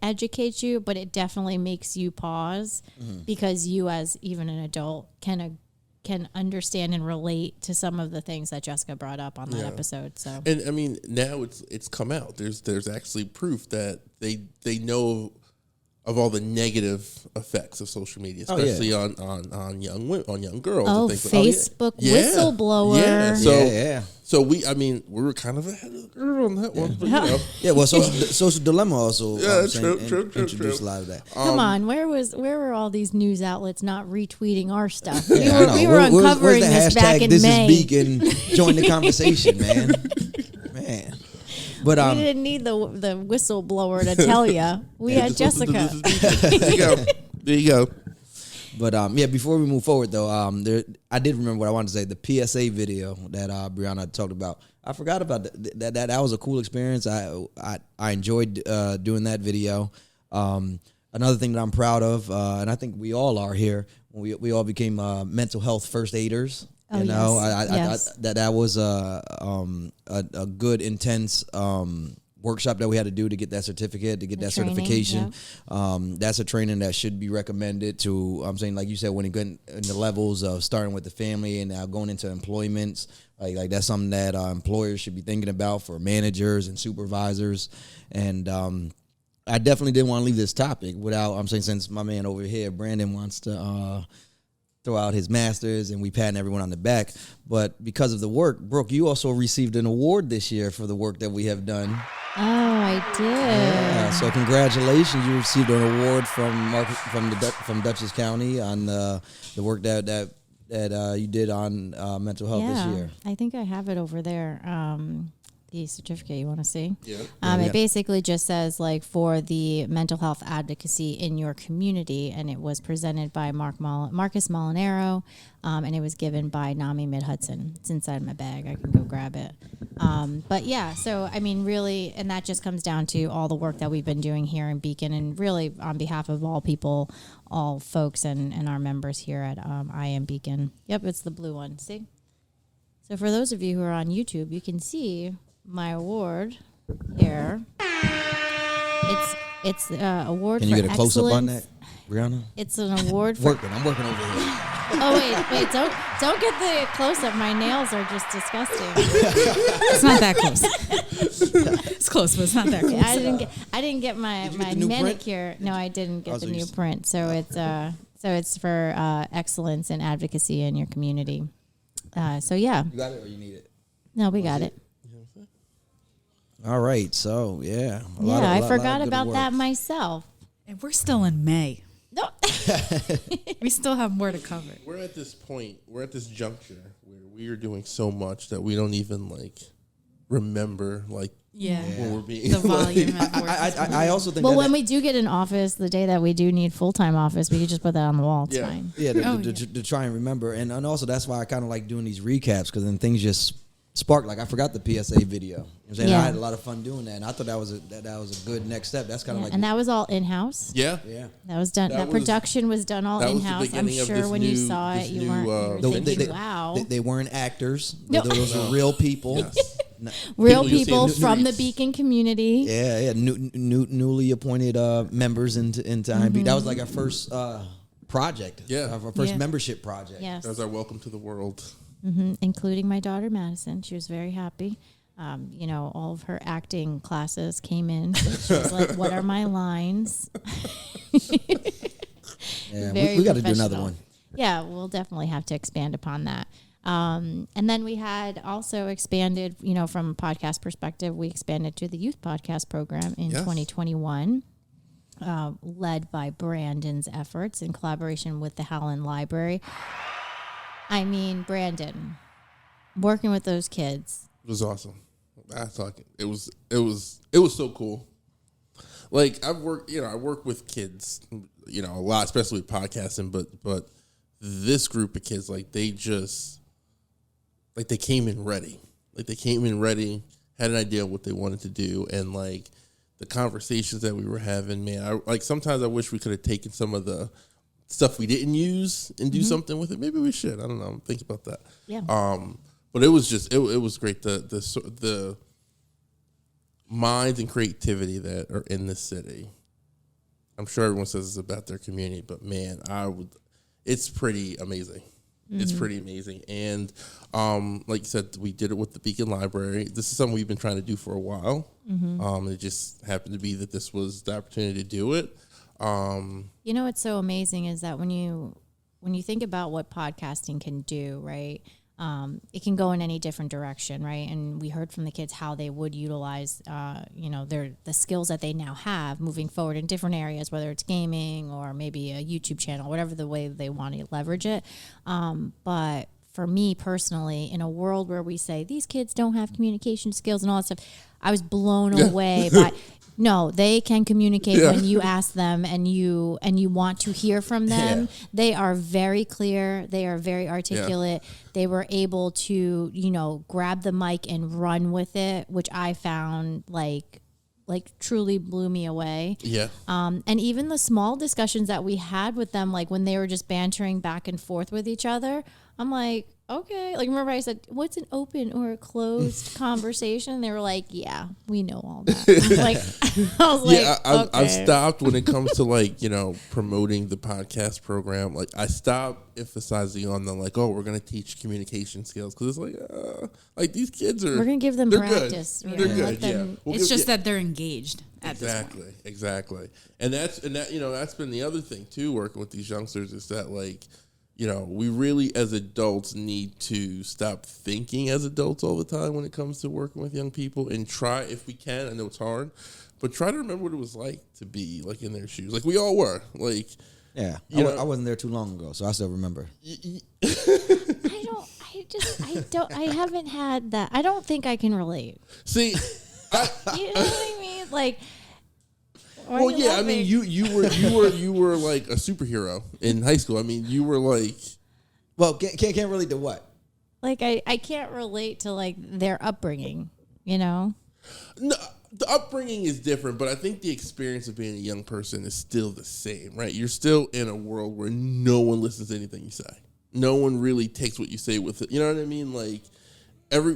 educates you, but it definitely makes you pause because you, as even an adult, can can understand and relate to some of the things that Jessica brought up on that episode. So, and I mean, now it's come out. There's actually proof that they know of all the negative effects of social media, especially on young girls. Oh, and things Facebook whistleblower. Yeah. So we were kind of ahead of the curve on that one. But, Yeah, well, social dilemma also true. introduced a lot of that. Come on, where were all these news outlets not retweeting our stuff? Yeah, we were uncovering where's this the back in this May. Is Beacon, join the conversation, man. But we didn't need the whistleblower to tell you. We had Jessica. There you go. But before we move forward though, I did remember what I wanted to say. The PSA video that Brianna talked about. I forgot about that. That was a cool experience. I enjoyed doing that video. Another thing that I'm proud of, and I think we all are here. We all became mental health first aiders. Oh, you know, yes. that was a good intense workshop that we had to do to get that certificate, to get that training, certification. That's a training that should be recommended to, I'm saying, like you said, when you get in the levels of starting with the family and now going into employments, like that's something that employers should be thinking about for managers and supervisors. And I definitely didn't want to leave this topic without, I'm saying, since my man over here, Brandon, wants to throw out his masters and we patting everyone on the back. But because of the work, Brooke, you also received an award this year for the work that we have done. Oh, I did. Yeah, so congratulations. You received an award from Dutchess County on the work that you did on mental health this year. I think I have it over there. The certificate, you want to see? Yeah. It basically just says like for the mental health advocacy in your community, and it was presented by Marcus Molinaro, and it was given by Nami Mid-Hudson. It's inside my bag. I can go grab it. But yeah, so I mean, really, and that just comes down to all the work that we've been doing here in Beacon, and really on behalf of all people, all folks, and our members here at I Am Beacon. Yep, it's the blue one. See? So for those of you who are on YouTube, you can see my award here. It's award. Can for you get a close up on excellence. that, Brianna? It's an award for. I'm working over here. Oh wait! Don't get the close up. My nails are just disgusting. It's not that close. It's close, but it's not that close. I didn't get my manicure. No, I didn't get the new print. So it's for excellence and advocacy in your community. So yeah. You got it or you need it? No, we got it. All right, so yeah. I forgot about that myself. And we're still in May. No. We still have more to cover. We're at this point. We're at this juncture where we are doing so much that we don't even remember when we're being the volume. I also think. Well, when we do get an office, the day that we do need full-time office, we could just put that on the wall. It's fine. Yeah, to try and remember, and also that's why I kind of like doing these recaps, because then things just spark. Like I forgot the PSA video. You know what I'm saying? I had a lot of fun doing that, and I thought that was a good next step. That's kind of like, and that was all in-house. Yeah. That was done. That production was done all in-house. I'm sure when you saw it, you weren't thinking, "Wow." They weren't actors. No. Those were real people. Yes. Real people from the Beacon community. Yeah. Newly appointed members into IMB. That was like our first project. Yeah. Our first membership project. Yes. That was our welcome to the world. Including my daughter Madison. She was very happy. All of her acting classes came in. She was like, "What are my lines?" Yeah, we got to do another one. Yeah, we'll definitely have to expand upon that. And then we had also expanded, from a podcast perspective, we expanded to the youth podcast program in 2021. Led by Brandon's efforts in collaboration with the Howland Library. I mean, Brandon, working with those kids. It was awesome. I thought it was so cool. Like I work with kids, a lot, especially with podcasting, but this group of kids, they came in ready. They came in ready, had an idea of what they wanted to do, and the conversations that we were having, man, sometimes I wish we could have taken some of the stuff we didn't use and do something with it. Maybe we should. I don't know. I'm thinking about that. Yeah. But it was just it was great. The minds and creativity that are in this city. I'm sure everyone says it's about their community, but man, it's pretty amazing. It's pretty amazing. And like you said, we did it with the Beacon Library. This is something we've been trying to do for a while. It just happened to be that this was the opportunity to do it. You know what's so amazing is that when you think about what podcasting can do, right? It can go in any different direction, right? And we heard from the kids how they would utilize, the skills that they now have moving forward in different areas, whether it's gaming or maybe a YouTube channel, whatever the way they want to leverage it. But for me personally, in a world where we say these kids don't have communication skills and all that stuff, I was blown away by. No, they can communicate when you ask them and you want to hear from them. Yeah. They are very clear. They are very articulate. Yeah. They were able to, grab the mic and run with it, which I found like truly blew me away. Yeah. And even the small discussions that we had with them, like when they were just bantering back and forth with each other, I'm like, okay. Like, remember I said, what's an open or a closed conversation? They were like, yeah, we know all that. I was like, okay. I've stopped when it comes to promoting the podcast program. Like, I stopped emphasizing on the we're going to teach communication skills. Cause it's these kids are, we're going to give them practice. Good. They're good. It's just that they're engaged at this point. Exactly. And that's been the other thing too, working with these youngsters is that we really as adults need to stop thinking as adults all the time when it comes to working with young people and try, if we can, I know it's hard, but try to remember what it was like to be in their shoes. Like we all were. Yeah. I wasn't there too long ago, so I still remember. I haven't had that. I don't think I can relate. See, you know what I mean? Well, yeah, I mean, you were like a superhero in high school. I mean, you were like, well, can't relate to what? I can't relate to their upbringing, No, the upbringing is different, but I think the experience of being a young person is still the same, right? You're still in a world where no one listens to anything you say. No one really takes what you say with it. You know what I mean?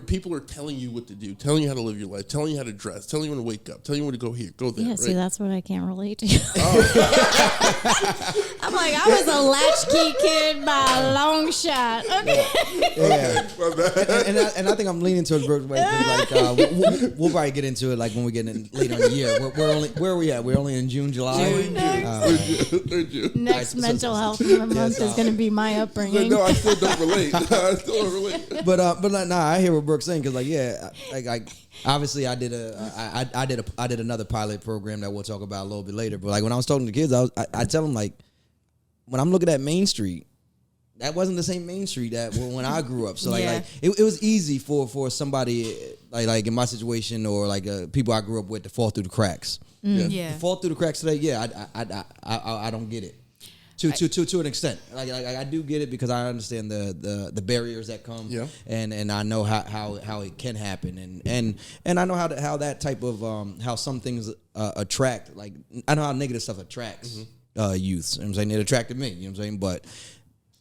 People are telling you what to do, telling you how to live your life, telling you how to dress, telling you when to wake up, telling you when to go here, go there. Yeah, right? see, that's what I can't relate to. Oh. I'm like, I was a latchkey kid by a long shot. Okay. Yeah. And I think I'm leaning towards Brooke's way. We'll probably get into it when we get in later in the year. Where are we at? We're only in June, July. June. Next mental health month is going to be my upbringing. No, I still don't relate. But I hear what Brooke's saying because obviously I did another pilot program that we'll talk about a little bit later. But when I was talking to kids, I tell them when I'm looking at Main Street, that wasn't the same Main Street that when I grew up. So it was easy for somebody like in my situation or people I grew up with to fall through the cracks. Yeah. To fall through the cracks today. Yeah, I don't get it. To an extent, I do get it because I understand the barriers that come, and I know how it can happen, and I know how that type of how some things attract. I know how negative stuff attracts youth. You know what I'm saying? It attracted me. You know what I'm saying? But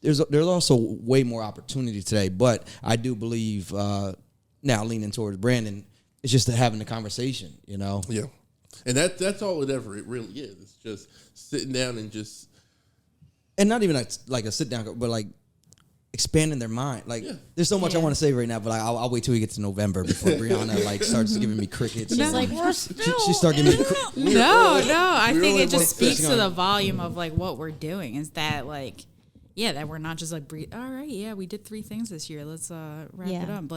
there's also way more opportunity today. But I do believe now leaning towards Brandon, it's just having the conversation. Yeah, and that's all it really is. It's just sitting down and just. And not even like a sit down, but expanding their mind. There's so much I want to say right now, but I'll wait till we get to November before Brianna starts giving me crickets. She's we're still. She started giving me. No. I think it just speaks to the volume of what we're doing. Is that that we're not just all right, yeah, we did 3 things this year. Let's wrap it up.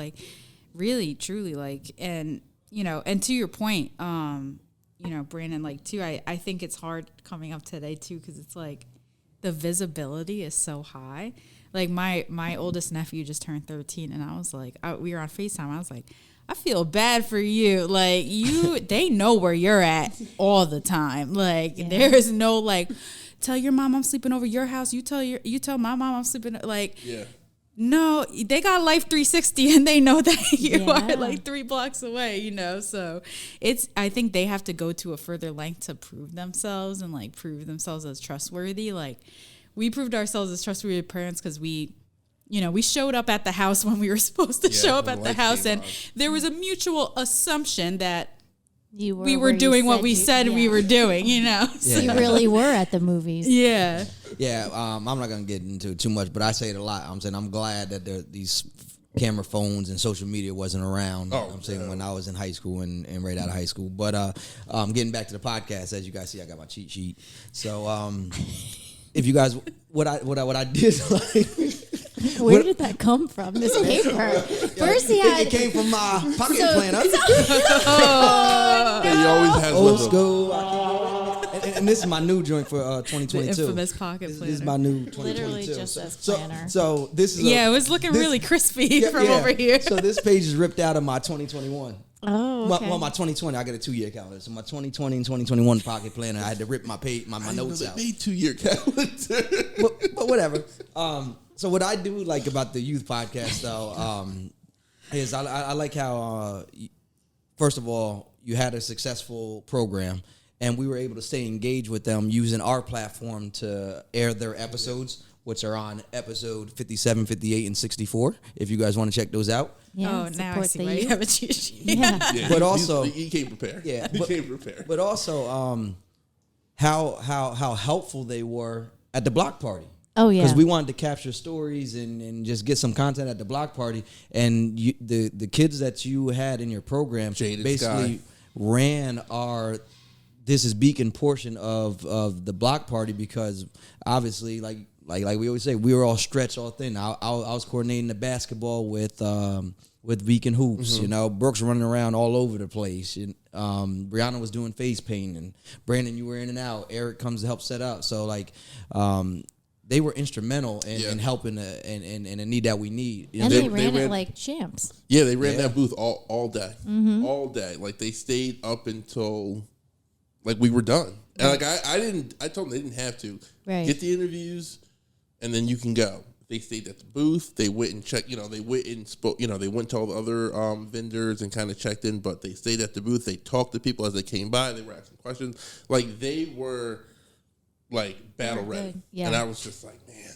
Really, truly, and and to your point, Brandon, too. I think it's hard coming up today too because it's the visibility is so high. My oldest nephew just turned 13, and I was we were on FaceTime. I was like, I feel bad for you. They know where you're at all the time. There is no tell your mom I'm sleeping over your house. You tell my mom I'm sleeping. No, they got Life 360 and they know that you are 3 blocks away, So I think they have to go to a further length to prove themselves and prove themselves as trustworthy. We proved ourselves as trustworthy parents because we showed up at the house when we were supposed to show up at the house, and there was a mutual assumption that You were we were where you doing what said we you- said we yeah. were doing, you know? Yeah. You really were at the movies. Yeah. Yeah, I'm not gonna get into it too much, but I say it a lot. I'm saying I'm glad that these camera phones and social media wasn't around. Oh, I'm saying when I was in high school and right out of high school. But getting back to the podcast, as you guys see, I got my cheat sheet. So if you guys, what I did like. Where did that come from? This paper. First he had It came from my pocket So- planner. He always has Old one of them. school. And this is my new joint for The 2022. infamous pocket This planner. is my new 2022. Literally just says So- planner. So this is Yeah, it was looking really crispy yeah, from yeah. over here. So this page is ripped out of my 2021. Oh, okay. Well, my 2020, I got a 2-year calendar. So my 2020 and 2021 pocket planner, I had to rip my I didn't notes know out. they made 2-year calendar. But whatever. So what I do like about the youth podcast though is I like how first of all you had a successful program and we were able to stay engaged with them using our platform to air their episodes, which are on episode 57, 58, and 64. If you guys want to check those out. Yeah, now I support see the why you youth. have a cheat sheet. Yeah. Yeah, But also- he came prepared. Yeah, he but- came prepared. But also how helpful they were at the block party. Oh yeah. Because we wanted to capture stories and just get some content at the block party. And the kids that you had in your program Jaded basically Sky. ran our This Is Beacon portion of the block party because obviously, like we always say, we were all stretched all thin. I was coordinating the basketball with Beacon Hoops. Mm-hmm. You know, Brooks running around all over the place. And, Brianna was doing face paint. And Brandon, you were in and out. Eric comes to help set up. So, like... they were instrumental in helping and a need that we need. You know, and they they ran ran- it like champs. Yeah, they ran Yeah. that booth all day, all day. Like they stayed up until like we were done. And like I told them they didn't have to Right. get the interviews, and then you can go. They stayed at the booth. They went and checked. You know, they went and spoke. You know, they went to all the other vendors and kind of checked in. But they stayed at the booth. They talked to people as they came by. They were asking questions. Like they were like battle They were ready. good. Yeah. And I was just like, man.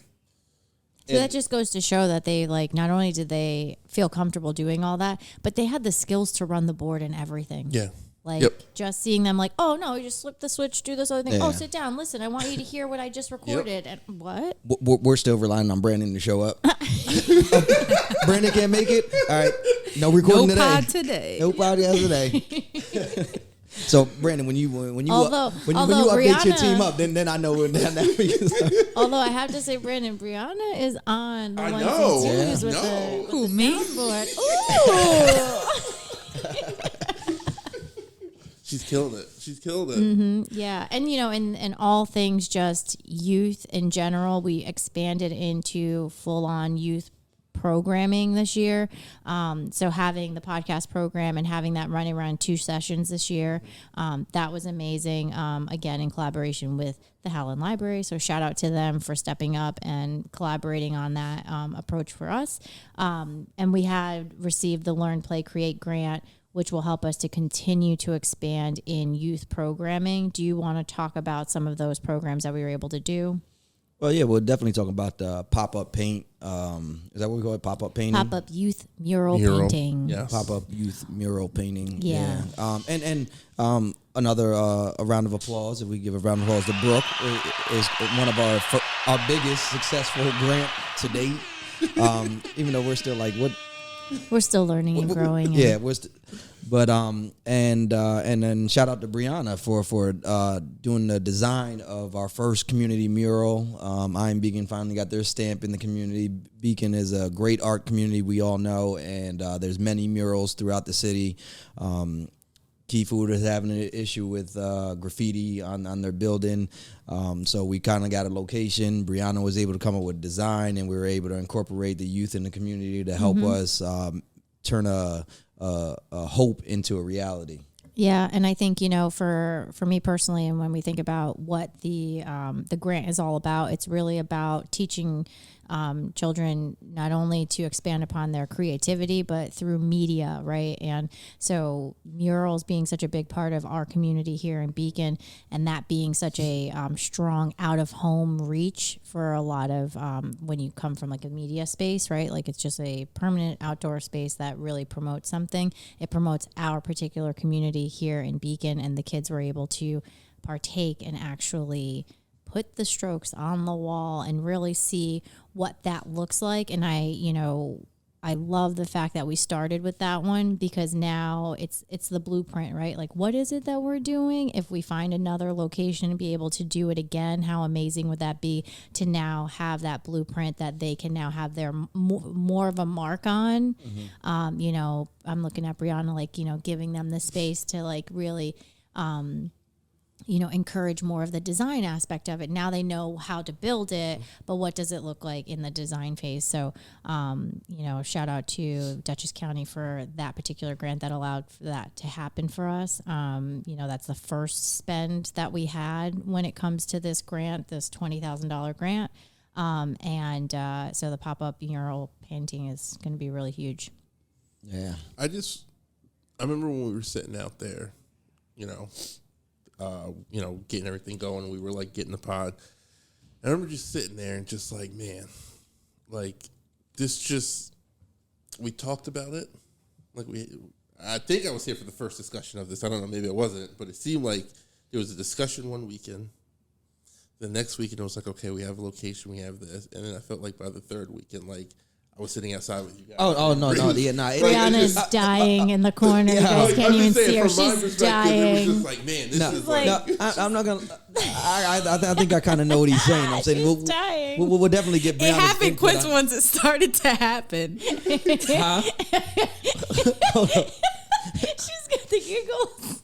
So that just goes to show that they like not only did they feel comfortable doing all that, but they had the skills to run the board and everything. Yeah. Like Yep. just seeing them like, oh no, you just flip the switch, do this other thing. Yeah. Oh, sit down, listen. I want you to hear what I just recorded. And what? we're still relying on Brandon to show up. Brandon can't make it. All right, no recording No today. pod today. No podcast today. So Brandon, when you Although update your Brianna- team up, then I know when that we can start. Although I have to say, Brandon, Brianna is on the I ones know. and twos Yeah. with No. the Who, me? soundboard. Ooh. She's killing it. She's killing it. Yeah, and you know, in all things just youth in general, we expanded into full-on youth programming this year. So having the podcast program and having that running around 2 sessions this year, that was amazing. Again, in collaboration with the Howland Library. So shout out to them for stepping up and collaborating on that approach for us. And we had received the Learn, Play, Create grant, which will help us to continue to expand in youth programming. Do you want to talk about some of those programs that we were able to do? Well, yeah, we'll definitely talk about the pop-up paint. Is that what we call it? Pop-up painting? Pop-up youth mural painting. Yes. Pop-up youth mural painting. Yeah. And another a round of applause. If we give a round of applause to Brooke, is one of our biggest successful grant to date. Even though we're still like, what? We're still learning and growing. Yeah, and then shout out to Brianna for doing the design of our first community mural. I Am Beacon finally got their stamp in the community. Beacon is a great art community, we all know, and there's many murals throughout the city. Key Food is having an issue with graffiti on their building. So we kind of got a location. Brianna was able to come up with design, and we were able to incorporate the youth in the community to help us turn a hope into a reality. Yeah, and I think, you know, for me personally, and when we think about what the grant is all about, it's really about teaching children not only to expand upon their creativity, but through media, right? And so murals being such a big part of our community here in Beacon, and that being such a strong out-of-home reach for a lot of when you come from like a media space, right? Like it's just a permanent outdoor space that really promotes something. It promotes our particular community here in Beacon, and the kids were able to partake and actually put the strokes on the wall and really see what that looks like. And I love the fact that we started with that one, because now it's the blueprint, right? Like, what is it that we're doing? If we find another location and be able to do it again, how amazing would that be to now have that blueprint that they can now have their more of a mark on? I'm looking at Brianna, like, giving them the space to like really, encourage more of the design aspect of it. Now they know how to build it, but what does it look like in the design phase? So, shout out to Dutchess County for that particular grant that allowed for that to happen for us. That's the first spend that we had when it comes to this grant, this $20,000 grant. So the pop-up mural painting is going to be really huge. Yeah. I remember when we were sitting out there, getting everything going. We were like getting the pod. I remember just sitting there and just like, man, like we talked about it. Like I think I was here for the first discussion of this. I don't know, maybe I wasn't, but it seemed like there was a discussion one weekend. The next weekend it was like, okay, we have a location, we have this. And then I felt like by the third weekend, like I was sitting outside with you guys. Oh no. Yeah, nah. Brianna's dying in the corner. You guys can't even see her. She's dying. It was just like, man, this is like... I'm not going to... I think I kind of know what he's saying. I'm saying dying. We'll definitely get Brianna's... It happened quick once it started to happen. Huh? She's got the giggles.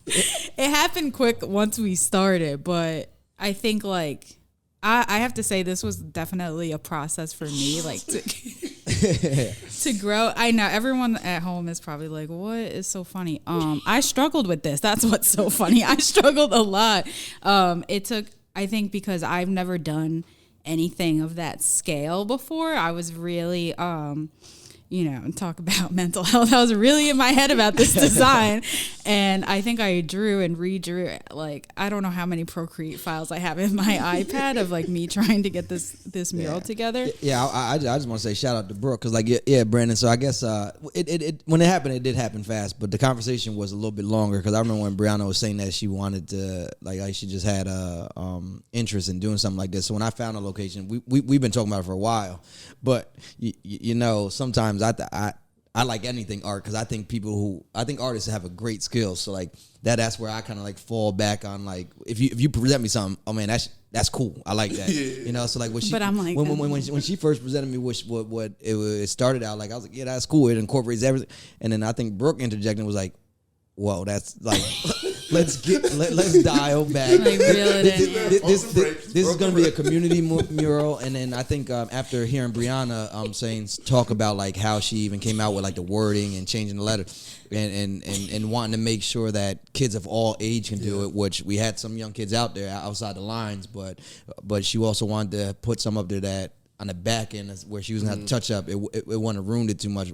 It happened quick once we started, but I think like... I have to say this was definitely a process for me, like to grow. I know everyone at home is probably like, what is so funny? I struggled with this. That's what's so funny. I struggled a lot. It took, I think, because I've never done anything of that scale before. I was really, talk about mental health. I was really in my head about this design. And I think I drew and redrew, like, I don't know how many Procreate files I have in my iPad of like me trying to get this mural together. Yeah, I just want to say shout out to Brooke, because like, yeah, Brandon. So I guess it when it happened, it did happen fast, but the conversation was a little bit longer, because I remember when Brianna was saying that she wanted to, like she just had a interest in doing something like this. So when I found a location, we've been talking about it for a while, but sometimes I like anything art, because I think artists have a great skill. So like that's where I kind of like fall back on, like if you present me something, oh man, that's cool. I like that. So like when she first presented me what it started out like, I was like, yeah, that's cool. It incorporates everything. And then I think Brooke interjected and was like, whoa, that's like let's dial back. Like, this is going to be a community mural. And then I think after hearing Brianna talk about like how she even came out with like the wording and changing the letter and wanting to make sure that kids of all age can do it, which we had some young kids out there outside the lines, but she also wanted to put some up there that on the back end where she was going to have to touch up. It wouldn't have ruined it too much.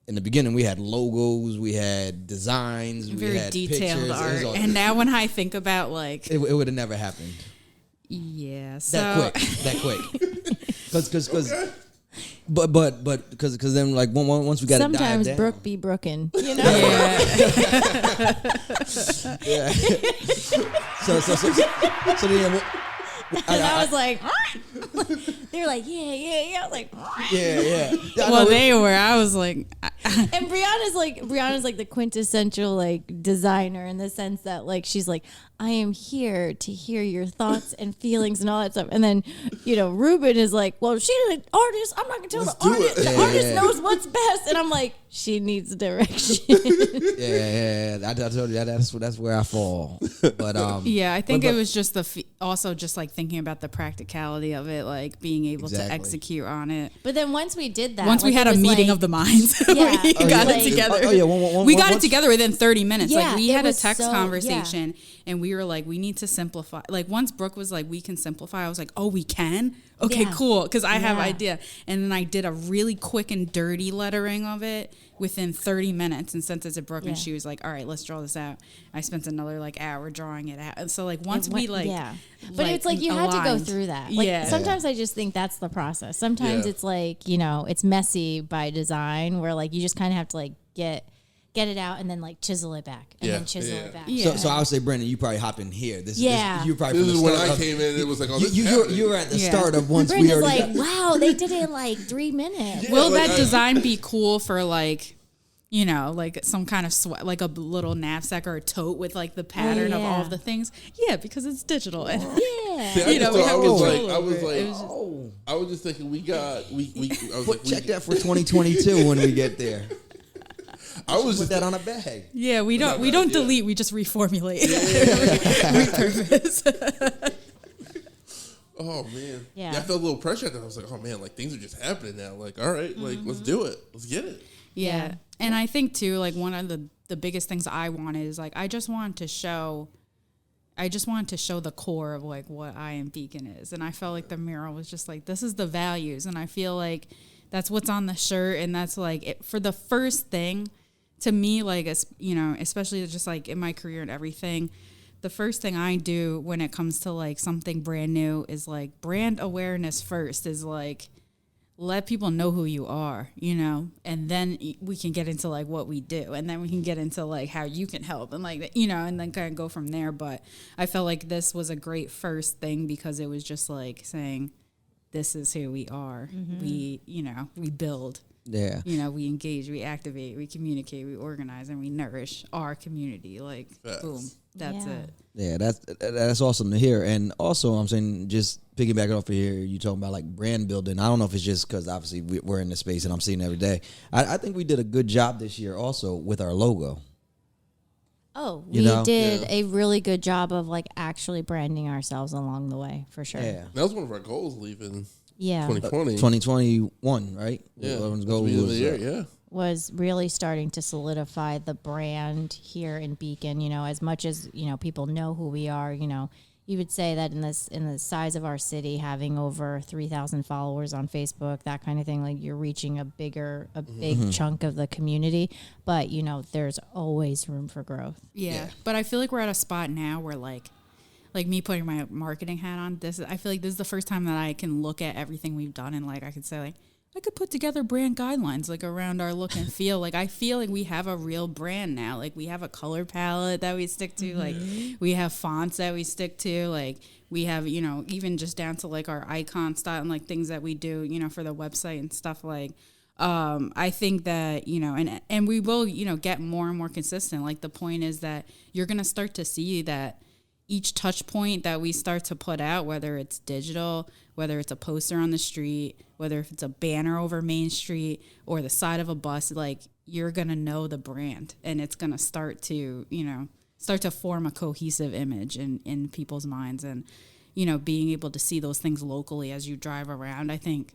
In the beginning, we had logos, we had designs, very we had detailed pictures. art. And now when I think about like... It would have never happened. Yeah, so... That quick. Because... Because then like once we got it dialed down. Sometimes Brooke be brookin', Yeah. Yeah. So yeah. And I was like, they were like, yeah. I was like, yeah. Well, they were. I was like, and Brianna's like the quintessential like designer, in the sense that like she's like, I am here to hear your thoughts and feelings and all that stuff. And then, Ruben is like, well, she's an artist. I'm not gonna tell the artist. The artist knows what's best. And I'm like, she needs direction. Yeah. I told you that's where I fall. But yeah, I think it was just also just like thinking about the practicality of it, like being able to execute on it. But then once we did that, once we had a meeting of the minds, we got it together. We got it together within 30 minutes. Yeah, like we had a text conversation, and we were like, we need to simplify. Like once Brooke was like, we can simplify. I was like, oh, we can. Okay, Yeah. cool, because I have Yeah. idea. And then I did a really quick and dirty lettering of it within 30 minutes. And since it's a Brooke, and Yeah. she was like, all right, let's draw this out. I spent another like hour drawing it out. And so like once we like, yeah, but it's like you had to go aligned. through that. Like Yeah. sometimes I just think that's the process. Sometimes Yeah. it's like, you know, it's messy by design where like you just kind of have to like get it out and then like chisel it back and Yeah. then chisel Yeah. it back. Yeah. So I would say, Brendan, you probably hopped in here. Yeah. You probably This from is the when start I of- came in. It was like, oh, You, this you, is you're, happening. you're at the Yeah. start of once we Brenda's already like, got, wow, they did it in like 3 minutes. Yeah, will like, that I- design be cool for like, you know, like some kind of like a little knapsack or a tote with like the pattern of all yeah. of the things? Yeah, because it's digital. And Yeah. See, I You know, just we thought- have I was control like, I over was it. like, It was just- oh, I was just thinking we I was like, check that for 2022 when we get there. I was Put just that on a bag. yeah, we don't bad, yeah. delete, we just reformulate. Repurpose. Oh man. Yeah. I felt a little pressure at that. I was like, oh man, like things are just happening now. Like, all right, like let's do it. Let's get it. Yeah. And I think too, like one of the biggest things I wanted is like I just wanted to show the core of like what I Am Beacon is. And I felt like the mural was just like, this is the values. And I feel like that's what's on the shirt. And that's like it, for the first thing to me, like, you know, especially just like in my career and everything, the first thing I do when it comes to like something brand new is like brand awareness first is like, let people know who you are, you know, and then we can get into like what we do, and then we can get into like how you can help, and like, you know, and then kind of go from there. But I felt like this was a great first thing because it was just like saying, this is who we are. We, you know, we build, Yeah. you know, we engage, we activate, we communicate, we organize, and we nourish our community. Like, Facts. boom, that's Yeah. it. Yeah, that's awesome to hear. And also, I'm saying, just piggybacking off of here, you talking about like brand building. I don't know if it's just because obviously we're in the space and I'm seeing it every day. I think we did a good job this year also with our logo. Oh, You we know? did Yeah. a really good job of like actually branding ourselves along the way for sure. Yeah. That was one of our goals leaving Yeah. 2020. 2021, right? Yeah. Everyone's That's goal the beginning of was, the year, yeah. Was really starting to solidify the brand here in Beacon, you know, as much as, you know, people know who we are, you know, you would say that in the size of our city, having over 3,000 followers on Facebook, that kind of thing, like you're reaching a big chunk of the community, but you know, there's always room for growth. Yeah. But I feel like we're at a spot now where like me putting my marketing hat on, I feel like this is the first time that I can look at everything we've done and like I could say like I could put together brand guidelines like around our look and feel. Like I feel like we have a real brand now. Like we have a color palette that we stick to. Like we have fonts that we stick to. Like we have, you know, even just down to like our icon style and like things that we do, you know, for the website and stuff. Like I think that, you know, and we will, you know, get more and more consistent. Like the point is that you're going to start to see that each touch point that we start to put out, whether it's digital, whether it's a poster on the street, whether if it's a banner over Main Street or the side of a bus, like you're going to know the brand and it's going to start to, you know, form a cohesive image in people's minds. And, you know, being able to see those things locally as you drive around. I think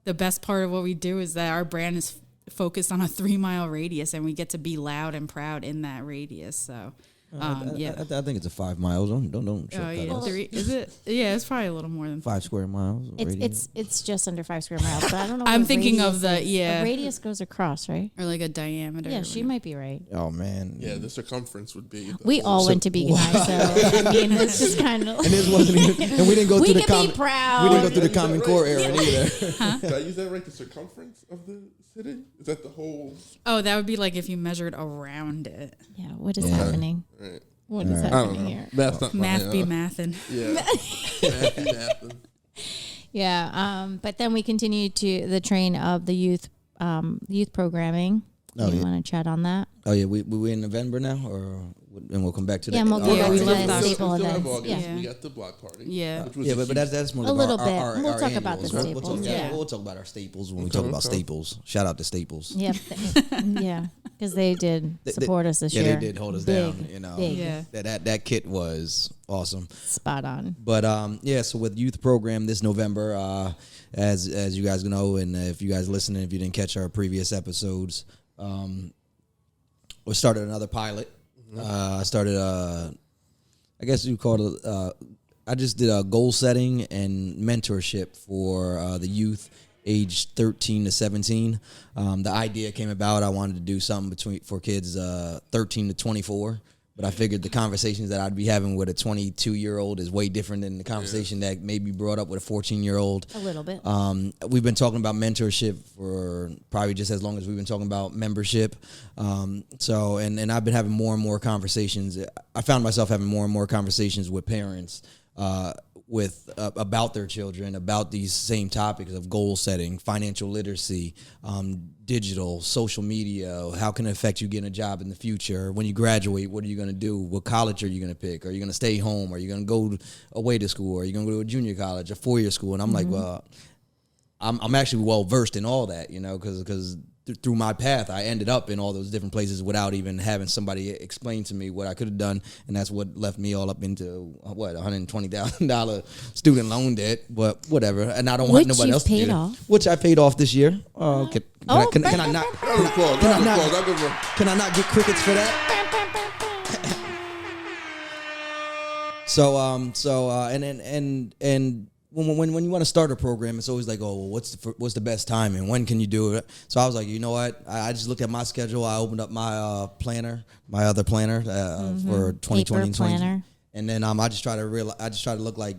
the best part of what we do is that our brand is focused on a 3-mile radius and we get to be loud and proud in that radius. So, yeah. I think it's a 5 miles. Don't Oh, shortcut yeah. us. Is it? Yeah, it's probably a little more than 5 square miles. It's just under 5 square miles, but I don't know. I'm what thinking radius of the- is. yeah. A radius goes across, right? or like a diameter. Yeah, or she whatever. might be right. Oh man. Yeah, the circumference would be. We all went to Beacon High, so I mean, this is kind of. And this wasn't even, and we didn't go We through the can be common. proud. We didn't go through the Is that common right? core area either. Did I use that right? The circumference of the city? Is that the whole? Oh, that would be like if you measured around it. Yeah, what is Yeah. happening? Right. What is I don't happening know. here? Math's not Math my, be mathin'. Yeah. Math be mathin'. Yeah, but then we continue to the train of the youth programming. Oh, you yeah. want to chat on that? Oh yeah, we in November now, and we'll come back to that. Yeah, and we'll go Yeah, back we to left the off- staple we still have events. August. Yeah. We got the block party. Yeah. Which was Yeah, a but huge- that's more A of little our, bit. our, We'll our talk about the annuals. We'll staples, talk, yeah. we'll talk about our staples when we Okay, talk about okay. staples. Shout out to Staples. Yep. Yeah, because they did support us this Yeah, year. they did hold us Big, down. You know, big. Yeah. that kit was awesome. Spot on. But yeah, so with youth program this November, as you guys know, and if you guys listening, if you didn't catch our previous episodes, we started another pilot. I started, I guess you call it. I just did a goal setting and mentorship for the youth age 13 to 17. The idea came about, I wanted to do something for kids 13 to 24. But I figured the conversations that I'd be having with a 22-year-old is way different than the conversation that may be brought up with a 14-year-old. A little bit. We've been talking about mentorship for probably just as long as we've been talking about membership. So I've been having more and more conversations. I found myself having more and more conversations with parents about their children, about these same topics of goal setting, financial literacy, digital, social media, how can it affect you getting a job in the future? When you graduate, what are you going to do? What college are you going to pick? Are you going to stay home? Are you going to go away to school? Are you going to go to a junior college, a 4-year school? And I'm like, well, I'm actually well versed in all that, because through my path, I ended up in all those different places without even having somebody explain to me what I could have done, and that's what left me all up into $120,000 student loan debt. But whatever, and I don't want nobody else to do that. Which I paid off this year. Can I not? Can I not get crickets for that? When you want to start a program, it's always like, oh, well, what's the best time and when can you do it? So I was like, you know what? I just looked at my schedule. I opened up my my other planner for 2020 and 2020. And then I just try to look like,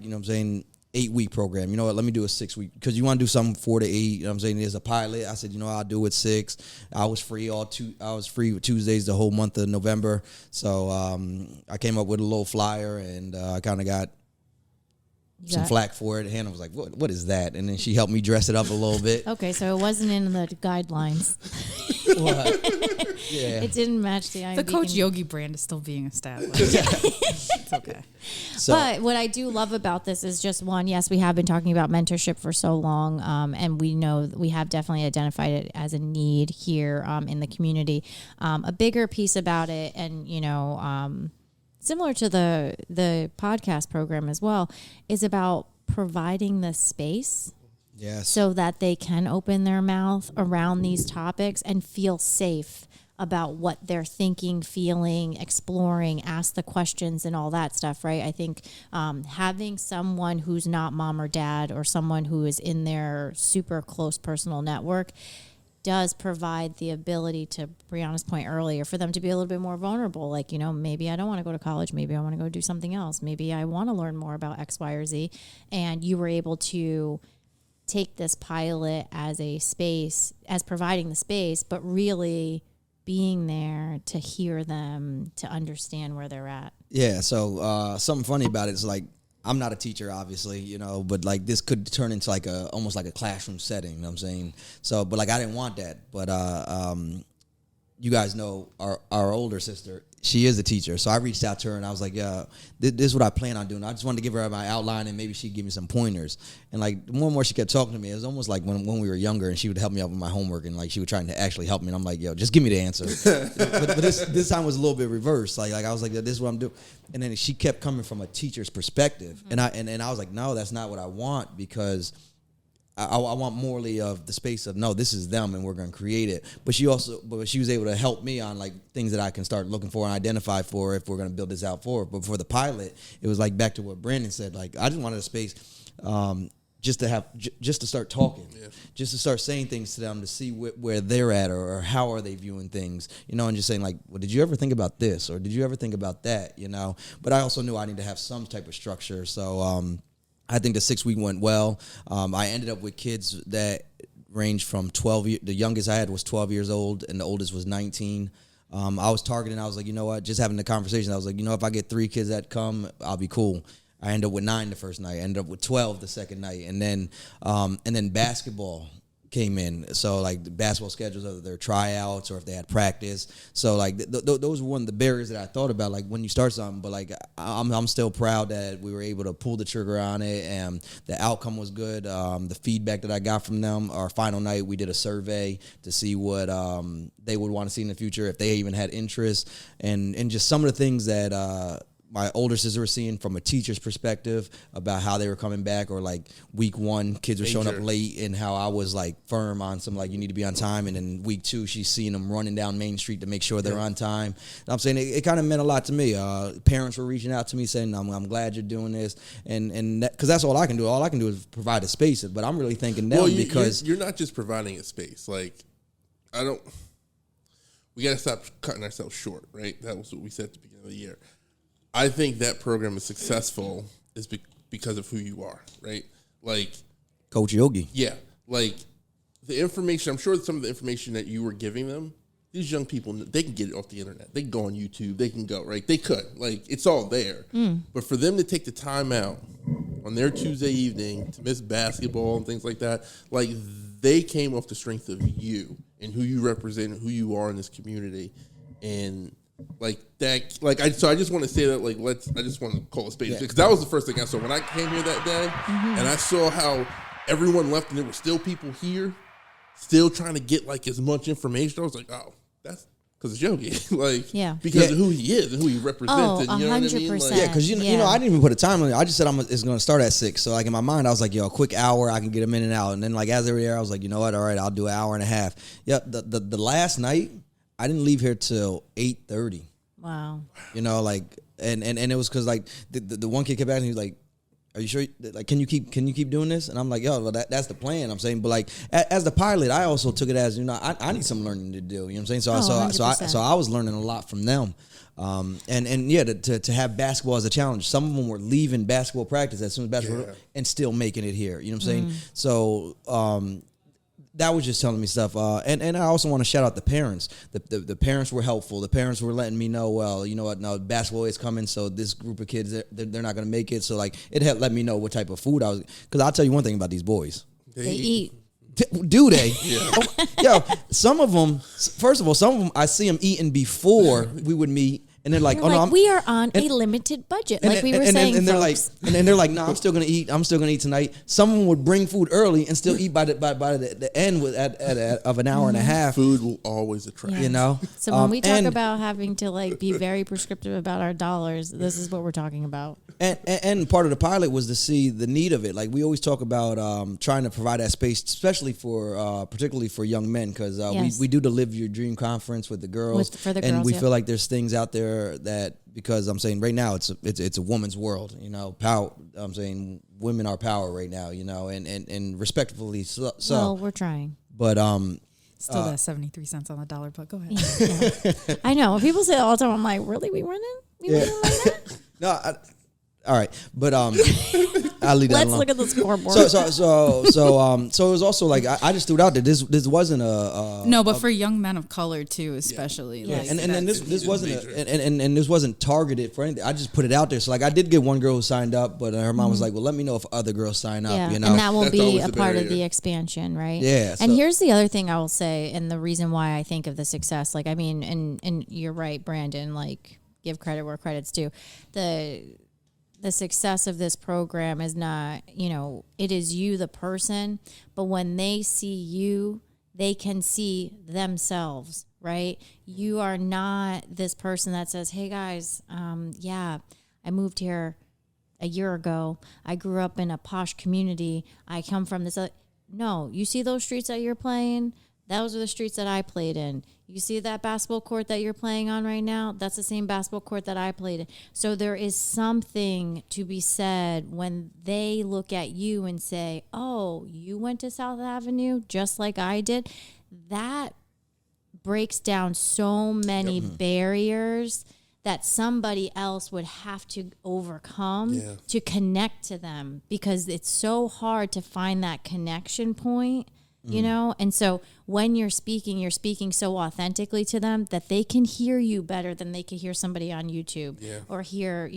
8-week program. You know what? Let me do a 6-week, because you want to do something 4 to 8. You know what I'm saying? There's a pilot. I said, I'll do it 6. I was free with Tuesdays the whole month of November. So I came up with a little flyer, and I kind of got some flack for it. Hannah was like, what is that? And then she helped me dress it up a little bit. Okay, so it wasn't in the guidelines. What? Yeah. It didn't match the The Coach Yogi brand is still being established. It's okay. But what I do love about this is just one, yes, we have been talking about mentorship for so long, and we know we have definitely identified it as a need here in the community. A bigger piece about it, and, similar to the podcast program as well, is about providing the space. Yes. So that they can open their mouth around these topics and feel safe about what they're thinking, feeling, exploring, ask the questions and all that stuff, right? I think having someone who's not mom or dad, or someone who is in their super close personal network, does provide the ability, to Brianna's point earlier, for them to be a little bit more vulnerable. Like, maybe I don't want to go to college. Maybe I want to go do something else. Maybe I want to learn more about X, Y, or Z. And you were able to take this pilot as a space, as providing the space, but really being there to hear them, to understand where they're at. Yeah. So something funny about it is, like, I'm not a teacher, obviously, but like this could turn into like almost like a classroom setting. You know what I'm saying? So, but like I didn't want that. But you guys know our older sister, she is a teacher. So I reached out to her and I was like, yeah, this is what I plan on doing. I just wanted to give her my outline and maybe she'd give me some pointers. And like the more and more she kept talking to me, it was almost like when we were younger and she would help me out with my homework, and like she would try to actually help me. And I'm like, yo, just give me the answer. but this time was a little bit reversed. Like I was like, this is what I'm doing. And then she kept coming from a teacher's perspective. Mm-hmm. And I was like, no, that's not what I want, because I want morally of the space of, no, this is them and we're going to create it. But she was able to help me on like things that I can start looking for and identify for if we're going to build this out for. But for the pilot, it was like back to what Brandon said. Like I just wanted a space just to start talking, just to start saying things to them, to see where they're at or how are they viewing things, and just saying like, well, did you ever think about this or did you ever think about that, But I also knew I need to have some type of structure. So I think the 6 week went well. I ended up with kids that ranged from 12. The youngest I had was 12 years old, and the oldest was 19. I was targeting. I was like, you know what? Just having the conversation. I was like, if I get 3 kids that come, I'll be cool. I ended up with 9 the first night. I ended up with 12 the second night, and then basketball came in. So like the basketball schedules of their tryouts or if they had practice. So like those were one of the barriers that I thought about, like when you start something. But like I'm still proud that we were able to pull the trigger on it, and the outcome was good. The feedback that I got from them, our final night, we did a survey to see what they would want to see in the future, if they even had interest, and just some of the things that my older sister was seeing from a teacher's perspective about how they were coming back, or like week 1, kids were showing up late, and how I was like firm on some, like, you need to be on time. And then week 2, she's seeing them running down Main Street to make sure they're on time. And I'm saying it kind of meant a lot to me. Parents were reaching out to me saying, I'm glad you're doing this. And because that's all I can do. All I can do is provide a space. But I'm really thinking them, because you're not just providing a space. Like, we got to stop cutting ourselves short, right? That was what we said at the beginning of the year. I think that program is successful is because of who you are, right? Like Coach Yogi. Yeah. Like the information, I'm sure some of the information that you were giving them, these young people, they can get it off the internet. They can go on YouTube. They can go, right? They could. Like, it's all there. But for them to take the time out on their Tuesday evening to miss basketball and things like that, like, they came off the strength of you and who you represent and who you are in this community. And like that, like, so I just want to say that, like, I just want to call a spade, because that was the first thing I saw when I came here that day, and I saw how everyone left and there were still people here, still trying to get like as much information. I was like, oh, that's because it's Yogi, like, because of who he is and who he represents. And, you know what I mean? Like, because you know, I didn't even put a time on it. I just said it's going to start at 6. So like in my mind, I was like, a quick hour, I can get them in and out. And then like as they were there, I was like, you know what? All right, I'll do an hour and a half. Yeah, the last night, I didn't leave here till 8:30. Wow. You know, like, and it was because like the one kid kept asking, he was like, are you sure? Like, can you keep doing this? And I'm like, well, that's the plan. I'm saying, but like, as the pilot, I also took it as, I need some learning to do. You know what I'm saying? So I was learning a lot from them. To have basketball as a challenge. Some of them were leaving basketball practice as soon as basketball and still making it here. You know what I'm saying? So that was just telling me stuff. And I also want to shout out the parents. The parents were helpful. The parents were letting me know, well, you know what, no, basketball is coming, so this group of kids, they're not going to make it. So, like, it had let me know what type of food I was. Because I'll tell you one thing about these boys. They eat. Do they? Yo, some of them, first of all, I see them eating before we would meet. And they're like, no, we are on a limited budget, like we were saying. And they're like, they're like, no, I'm still gonna eat. I'm still gonna eat tonight. Someone would bring food early and still eat by the end of an hour and a half. Food will always attract. Yes. You know. So when we talk about having to like be very prescriptive about our dollars, this is what we're talking about. And part of the pilot was to see the need of it. Like, we always talk about trying to provide that space, especially for particularly for young men, because we do the Live Your Dream conference with the girls, for the and girls, we feel like there's things out there that, because I'm saying right now it's a woman's world, power. I'm saying women are power right now, and respectfully so. Well, we're trying, but still that 73 cents on the dollar, but go ahead. Yeah. I know when people say it all the time, I'm like, really, we running like that? No. All right, but I'll leave that alone. Let's look at the scoreboard. So it was also like I just threw it out there. This wasn't but for young men of color too, especially. Yeah. Like, and this wasn't and this wasn't targeted for anything. I just put it out there. So like I did get one girl who signed up, but her mom was like, "Well, let me know if other girls sign up." Yeah, and that will That's be always a the part of barrier. the expansion, right? Yeah. And here's the other thing I will say, and the reason why I think of the success. Like, I mean, and you're right, Brandon. Like, give credit where credit's due. The success of this program is not, it is you, the person, but when they see you, they can see themselves, right? You are not this person that says, hey guys, I moved here a year ago. I grew up in a posh community. I come from this. No, you see those streets that you're playing? Those are the streets that I played in. You see that basketball court that you're playing on right now? That's the same basketball court that I played in. So there is something to be said when they look at you and say, oh, you went to South Avenue just like I did. That breaks down so many barriers that somebody else would have to overcome to connect to them, because it's so hard to find that connection point. And so when you're speaking so authentically to them that they can hear you better than they could hear somebody on YouTube or hear,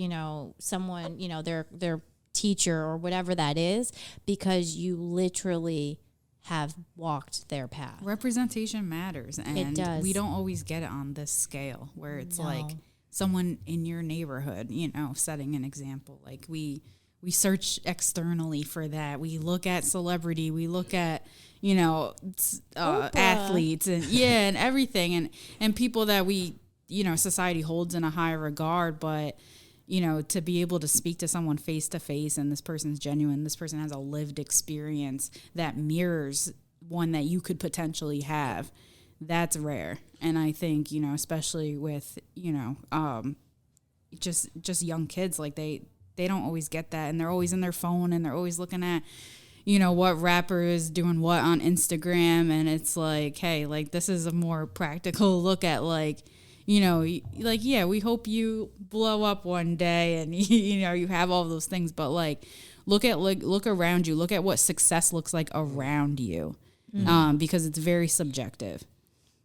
someone, their teacher or whatever that is, because you literally have walked their path. Representation matters, and it does. We don't always get it on this scale where it's like someone in your neighborhood, setting an example. Like we search externally for that. We look at celebrity, we look at athletes and everything and people that we society holds in a high regard, but you know, to be able to speak to someone face to face and this person's genuine, this person has a lived experience that mirrors one that you could potentially have, that's rare. And I think, you know, especially with, you know, just young kids, like they don't always get that, and they're always in their phone and they're always looking at, you know, what rapper is doing what on Instagram, and it's like, hey, like this is a more practical look at, like, you know, like, yeah, we hope you blow up one day and you know you have all those things, but like look around you, look at what success looks like around you, because it's very subjective.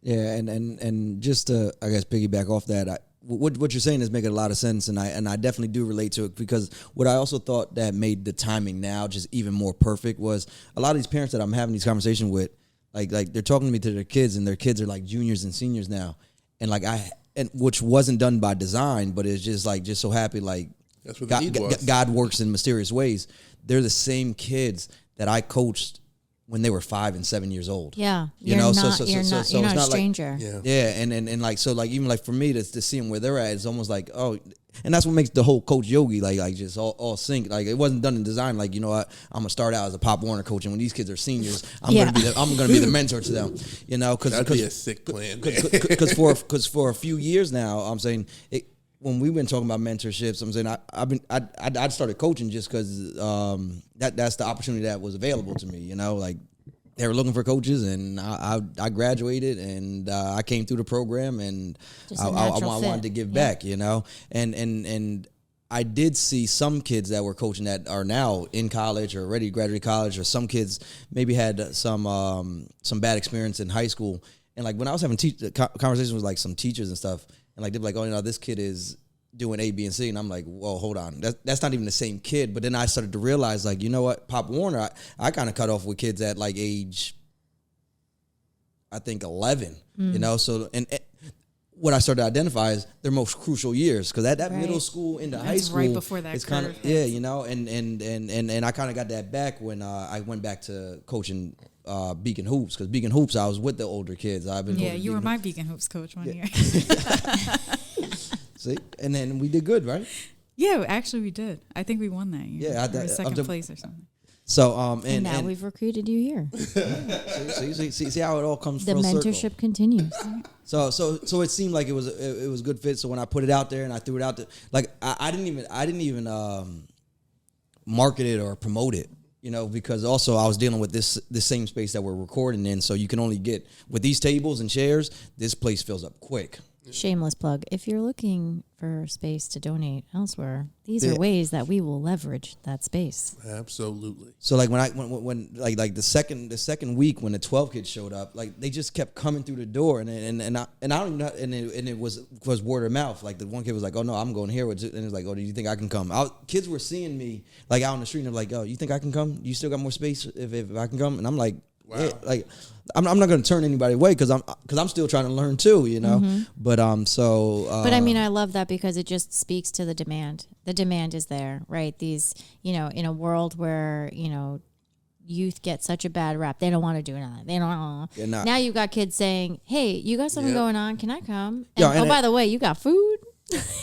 Yeah, and just to, I guess, piggyback off that, what you're saying is making a lot of sense, and I definitely do relate to it, because what I also thought that made the timing now just even more perfect was a lot of these parents that I'm having these conversations with, like they're talking to me to their kids, and their kids are like juniors and seniors now, and like which wasn't done by design, but it's just like just so happy, like that's what the need was. God works in mysterious ways. They're the same kids that I coached when they were 5 and 7 years old. Yeah. You know, you're it's not a like, stranger. yeah, and like, so like even like for me to see them where they're at, it's almost like, oh, and that's what makes the whole Coach Yogi like just all sync. Like it wasn't done in design. Like, you know, I'm gonna start out as a Pop Warner coach, and when these kids are seniors, I'm gonna be the mentor to them. You know, because that'd be a sick plan. Because for a few years now, I'm saying when we've been talking about mentorships, I'm saying I started coaching just because that's the opportunity that was available to me. You know, like they were looking for coaches, and I graduated, and I came through the program, and I wanted to give back. You know, and I did see some kids that were coaching that are now in college or ready to graduate college, or some kids maybe had some bad experience in high school. And like when I was having conversations with like some teachers and stuff, and like they'd be like, oh, you know, this kid is doing A, B, and C, and I'm like, whoa, hold on, that's not even the same kid. But then I started to realize, like, you know what, Pop Warner, I kind of cut off with kids at like age, I think 11, you know. So and what I started to identify is their most crucial years, because that middle school into high school, right before that, it's kind of you know, and I kind of got that back when I went back to coaching Beacon Hoops, because Beacon Hoops I was with the older kids. You were my Beacon Hoops coach one year. See, and then we did good, right? Yeah, actually we did. I think we won that year. Yeah, we were second place or something. So and now we've recruited you here. see how it all comes. The full mentorship circle. continues. So it seemed like it was a good fit. So when I put it out there and I threw it out there, like I didn't even market it or promote it, you know, because also I was dealing with this same space that we're recording in. So you can only get with these tables and chairs, this place fills up quick. Shameless plug. If you're looking for space to donate elsewhere, these are ways that we will leverage that space. Absolutely. So like when like the second week when the 12 kids showed up, like they just kept coming through the door, and I don't even know, and it was word of mouth. Like the one kid was like, oh no, I'm going here, and it was like, oh, do you think I can come? Kids were seeing me like out on the street, and they're like, oh, you think I can come? You still got more space if I can come? And I'm like, wow. Yeah, like I'm not going to turn anybody away because I'm still trying to learn too, you know. Mm-hmm. But but I mean, I love that because it just speaks to the demand. The demand is there, right? These, you know, in a world where, you know, youth get such a bad rap, they don't want to do it. They don't. Now you've got kids saying, "Hey, you got something going on? Can I come?" And by the way, you got food.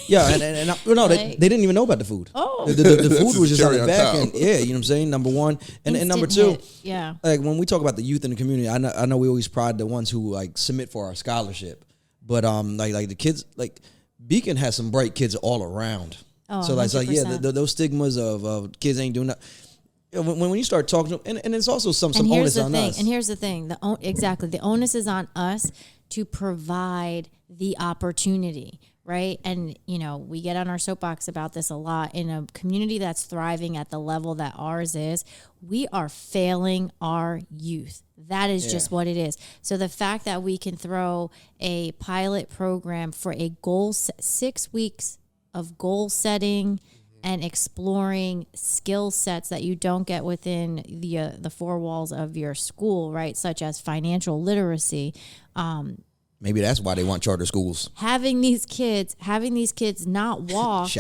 Yeah, they didn't even know about the food. Oh, the food was just on the back end. Yeah, you know what I'm saying. Number one, and number two, like when we talk about the youth in the community, I know we always pride the ones who like submit for our scholarship, but like the kids, like Beacon has some bright kids all around. Oh, so like those stigmas of kids ain't doing that. When you start talking to them, and it's also some onus on us. And here's the thing: the onus is on us to provide the opportunity. Right. And, you know, we get on our soapbox about this a lot. In a community that's thriving at the level that ours is, we are failing our youth. That is just what it is. So the fact that we can throw a pilot program for a 6 weeks of goal setting and exploring skill sets that you don't get within the four walls of your school, right, such as financial literacy, maybe that's why they want charter schools. Having these kids not walk,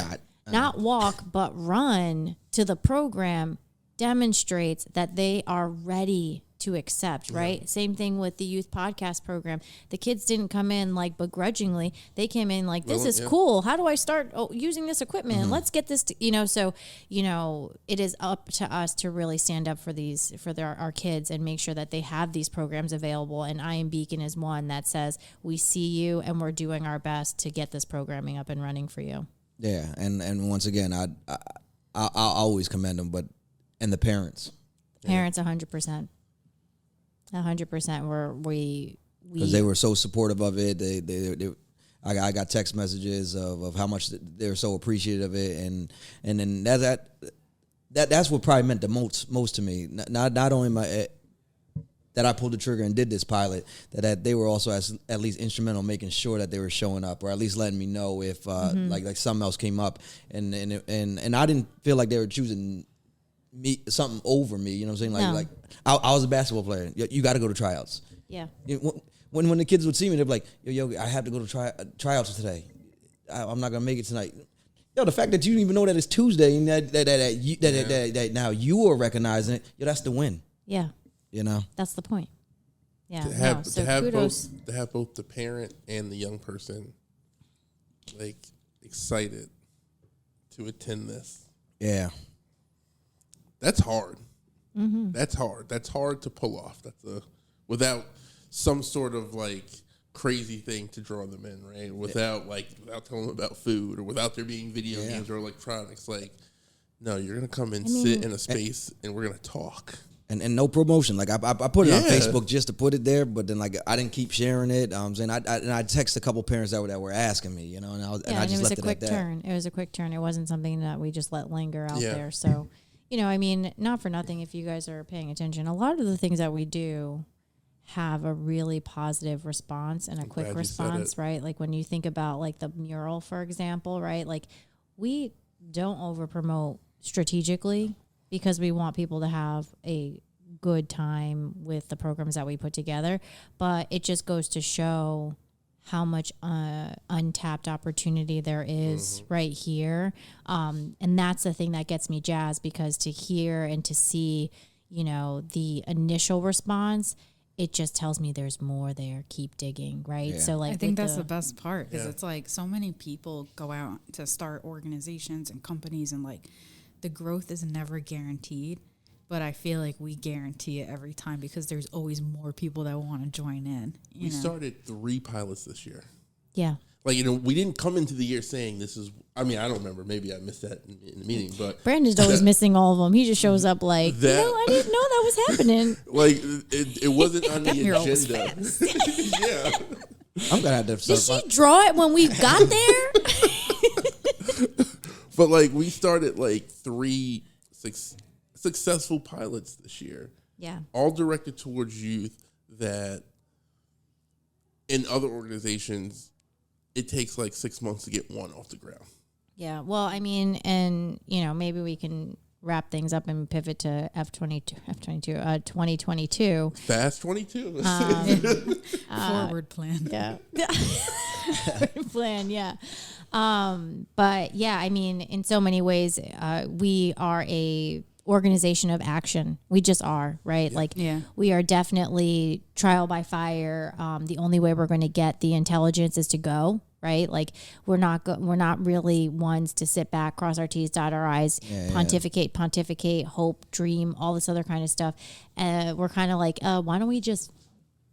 not walk, but run to the program demonstrates that they are ready to accept, right? Same thing with the youth podcast program. The kids didn't come in like begrudgingly. They came in like, this is cool. How do I start using this equipment? Let's get this, so, it is up to us to really stand up for our kids and make sure that they have these programs available. And I Am Beacon is one that says, we see you and we're doing our best to get this programming up and running for you. Yeah. And once again, I always commend them, and the parents. Parents, 100%. 100%. Because they were so supportive of it. I got text messages of how much they're so appreciative of it, and then that's what probably meant the most to me. Not only that I pulled the trigger and did this pilot, that they were also at least instrumental in making sure that they were showing up, or at least letting me know if like something else came up, and I didn't feel like they were choosing me something over me. You know what I'm saying? Like I was a basketball player. You got to go to tryouts. Yeah. When the kids would see me, they'd be like, yo, I have to go to tryouts today. I'm not gonna make it tonight. Yo, the fact that you didn't even know that it's Tuesday and that now you are recognizing it, that's the win. Yeah. That's the point. Yeah. To have kudos. both the parent and the young person like excited to attend this. Yeah. That's hard. Mm-hmm. That's hard. That's hard to pull off. Without some sort of like crazy thing to draw them in, right? Without telling them about food, or without there being video games or electronics. Like, no, you're gonna come and sit in a space and we're gonna talk. And no promotion. Like I put it on Facebook just to put it there, but then like I didn't keep sharing it. And I text a couple parents that were asking me, and I just left it at that. It was a quick turn. It wasn't something that we just let linger out there. So, not for nothing, if you guys are paying attention, a lot of the things that we do have a really positive response and a quick response, right? Like when you think about like the mural, for example, right? Like we don't over promote strategically because we want people to have a good time with the programs that we put together. But it just goes to show how much untapped opportunity there is right here. And that's the thing that gets me jazzed, because to hear and to see, the initial response, it just tells me there's more there. Keep digging, right? Yeah. So, like, I think that's the best part, because it's like so many people go out to start organizations and companies, and like the growth is never guaranteed. But I feel like we guarantee it every time, because there's always more people that want to join in. We started 3 pilots this year. Yeah. Like, we didn't come into the year saying this is, I don't remember. Maybe I missed that in the meeting, but Brandon's always missing all of them. He just shows up like, I didn't know that was happening. Like, it wasn't on the agenda. Yeah. I'm going to have to Did she draw it when we got there? But like, we started like 3 successful pilots this year. Yeah. All directed towards youth that in other organizations, it takes like 6 months to get one off the ground. Yeah. Well, and maybe we can wrap things up and pivot to 2022. Fast 22. Forward plan. Yeah. Plan. Yeah. But yeah, in so many ways, we are a organization of action. We just are, right? We are definitely trial by fire. The only way we're going to get the intelligence is to go, right? Like we're not really ones to sit back, cross our T's, dot our I's, pontificate, hope, dream, all this other kind of stuff. We're kind of like, why don't we just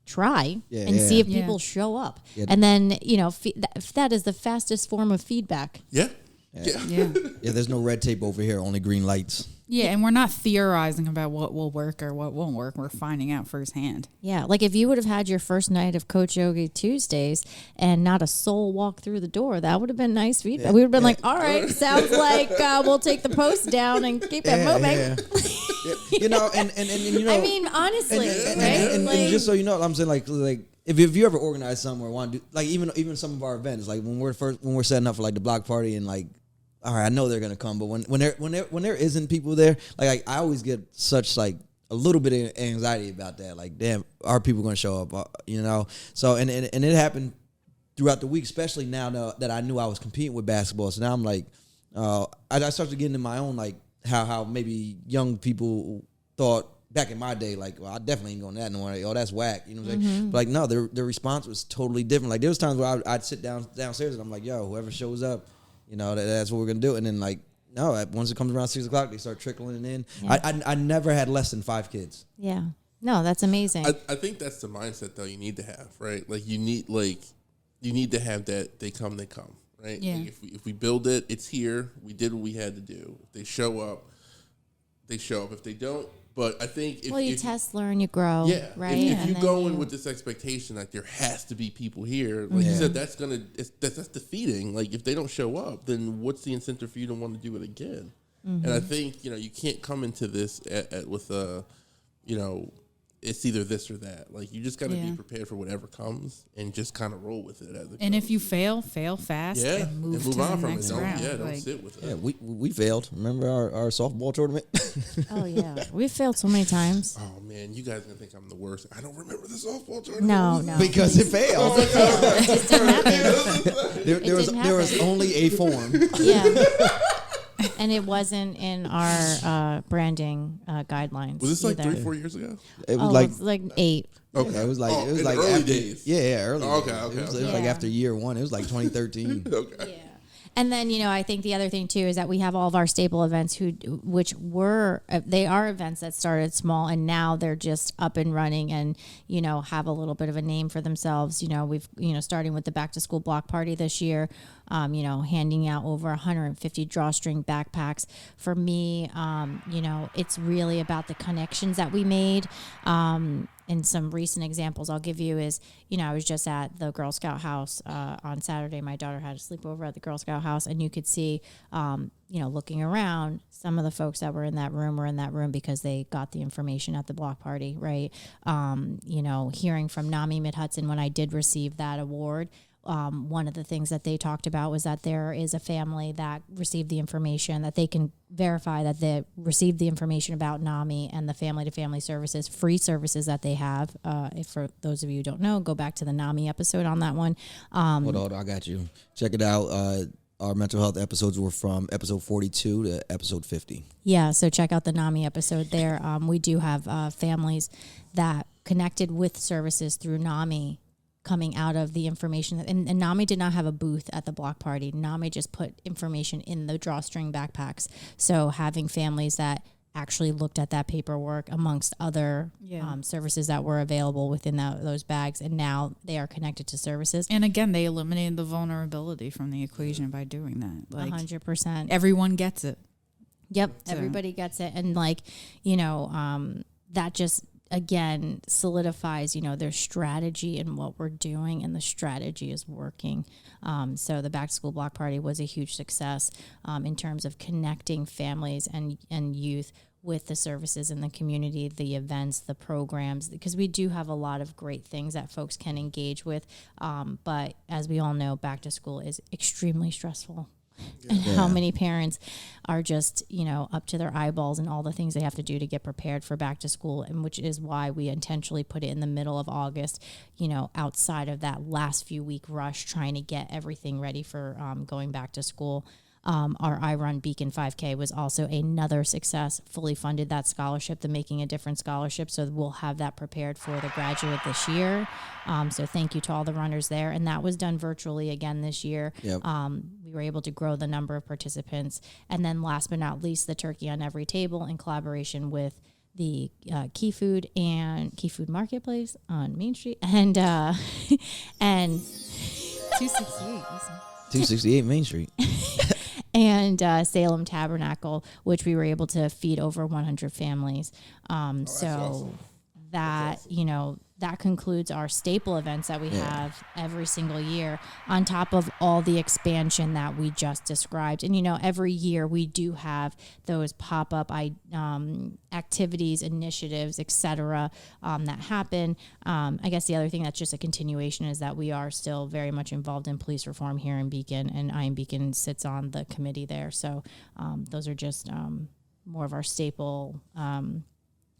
try and see if people show up? And then, that is the fastest form of feedback. Yeah. There's no red tape over here, only green lights. Yeah, and we're not theorizing about what will work or what won't work. We're finding out firsthand. Yeah, like if you would have had your first night of Coach Yogi Tuesdays and not a soul walk through the door, that would have been nice feedback. We would have been like, all right, sounds like we'll take the post down and keep it moving. And honestly, right? And just so you know, I'm saying like if you ever organize somewhere, want to do like even some of our events, like when we're setting up for like the block party and like, all right, I know they're gonna come, but when there isn't people there, like I always get such like a little bit of anxiety about that. Like, damn, are people gonna show up? So and it happened throughout the week, especially now that I knew I was competing with basketball. So now I'm like, I started getting in my own like how maybe young people thought back in my day, like, well, I definitely ain't going to that no more. Like, oh, that's whack. You know what I'm saying? But like, no, the response was totally different. Like, there was times where I'd sit downstairs and I'm like, yo, whoever shows up, you know, that's what we're going to do. And then like, no, once it comes around 6 o'clock, they start trickling in. Yeah. I never had less than 5 kids. Yeah. No, that's amazing. I think that's the mindset though you need to have, right? Like you need to have that they come, right? Yeah. Like if we build it, it's here. We did what we had to do. If they show up, they show up. If they don't, but I think if you test, learn, you grow. Yeah, right. If you go in with this expectation that there has to be people here, like you said, that's defeating. Like if they don't show up, then what's the incentive for you to want to do it again? And I think you can't come into this with a, it's either this or that. Like you just got to be prepared for whatever comes and just kind of roll with it as it And goes. if you fail fast and move to on the from next it. round. Don't sit with it. Yeah, we failed. Remember our softball tournament? Oh yeah, we've failed so many times. Oh man, you guys are gonna think I'm the worst. I don't remember the softball tournament. No. Because it failed. It just didn't happen. There was only a form. Yeah. And it wasn't in our branding guidelines. Was this like either. 3-4 years ago? It was Like 8. Okay, it was like in like the early after, days. Yeah, early. Oh, days. okay, It was okay. like Yeah. after year 1. It was like 2013. Okay. Yeah. And then, I think the other thing too is that we have all of our staple events which were, they are events that started small and now they're just up and running and, have a little bit of a name for themselves. We've, starting with the back to school block party this year, handing out over 150 drawstring backpacks. For me, it's really about the connections that we made. And some recent examples I'll give you is, I was just at the Girl Scout house on Saturday. My daughter had a sleepover at the Girl Scout house, and you could see, looking around, some of the folks that were in that room because they got the information at the block party, right? Hearing from NAMI Mid-Hudson when I did receive that award. One of the things that they talked about was that there is a family that received the information, that they can verify that they received the information about NAMI and the family-to-family services, free services that they have. If for those of you who don't know, go back to the NAMI episode on that one. Hold on, I got you. Check it out. Our mental health episodes were from episode 42 to episode 50. Yeah, so check out the NAMI episode there. We do have families that connected with services through NAMI coming out of the information. And NAMI did not have a booth at the block party. NAMI just put information in the drawstring backpacks. So having families that actually looked at that paperwork amongst other services that were available within those bags, and now they are connected to services. And again, they eliminated the vulnerability from the equation by doing that. Like 100%. everyone gets it. Yep, So. everybody gets it. And that just, again, solidifies, their strategy and what we're doing, and the strategy is working. So the back to school block party was a huge success in terms of connecting families and youth with the services in the community, the events, the programs, because we do have a lot of great things that folks can engage with. But as we all know, back to school is extremely stressful. And how many parents are just, up to their eyeballs and all the things they have to do to get prepared for back to school, and which is why we intentionally put it in the middle of August, outside of that last few week rush, trying to get everything ready for going back to school. Our I Run Beacon 5K was also another success, fully funded that scholarship, the Making a Difference scholarship. So we'll have that prepared for the graduate this year. So thank you to all the runners there. And that was done virtually again this year. Yep. We were able to grow the number of participants. And then last but not least, the Turkey on Every Table in collaboration with the Key Food Marketplace on Main Street and 268 Main Street. And Salem Tabernacle, which we were able to feed over 100 families. Awesome. That, that concludes our staple events that we have every single year, on top of all the expansion that we just described. And, every year we do have those pop-up activities, initiatives, et cetera, that happen. I guess the other thing that's just a continuation is that we are still very much involved in police reform here in Beacon, and I Am Beacon sits on the committee there. So those are just more of our staple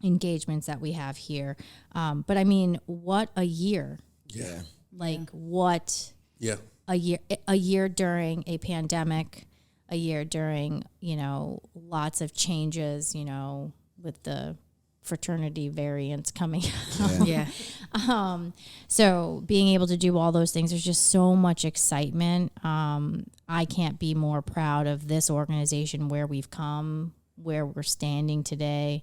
engagements that we have here. But I mean, what a year. Yeah. What a year during a pandemic, a year during, lots of changes, with the fraternity variants coming Yeah. Yeah. So being able to do all those things, there's just so much excitement. I can't be more proud of this organization, where we've come, where we're standing today.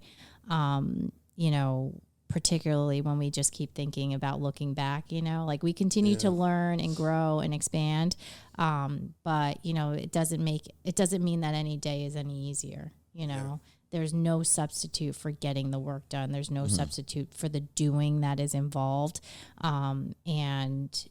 You know, particularly when we just keep thinking about looking back, you know, like we continue to learn and grow and expand. But you know, it doesn't mean that any day is any easier, you know. There's no substitute for getting the work done. There's no substitute for the doing that is involved. And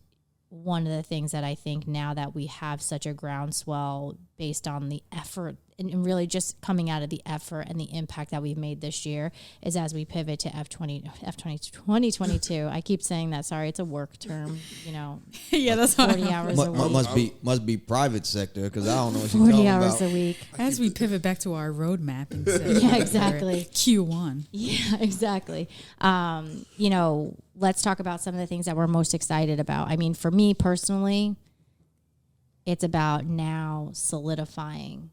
one of the things that I think, now that we have such a groundswell based on the effort and really just coming out of the effort and the impact that we've made this year, is as we pivot to 2022. I keep saying that. Sorry, it's a work term, you know. Yeah, that's 40 hours a week. Must be private sector, because I don't know what she's 40 talking hours about. a week. As we pivot back to our roadmap and say, Yeah, exactly. Q1. Yeah, exactly. You know, let's talk about some of the things that we're most excited about. I mean, for me personally, it's about now solidifying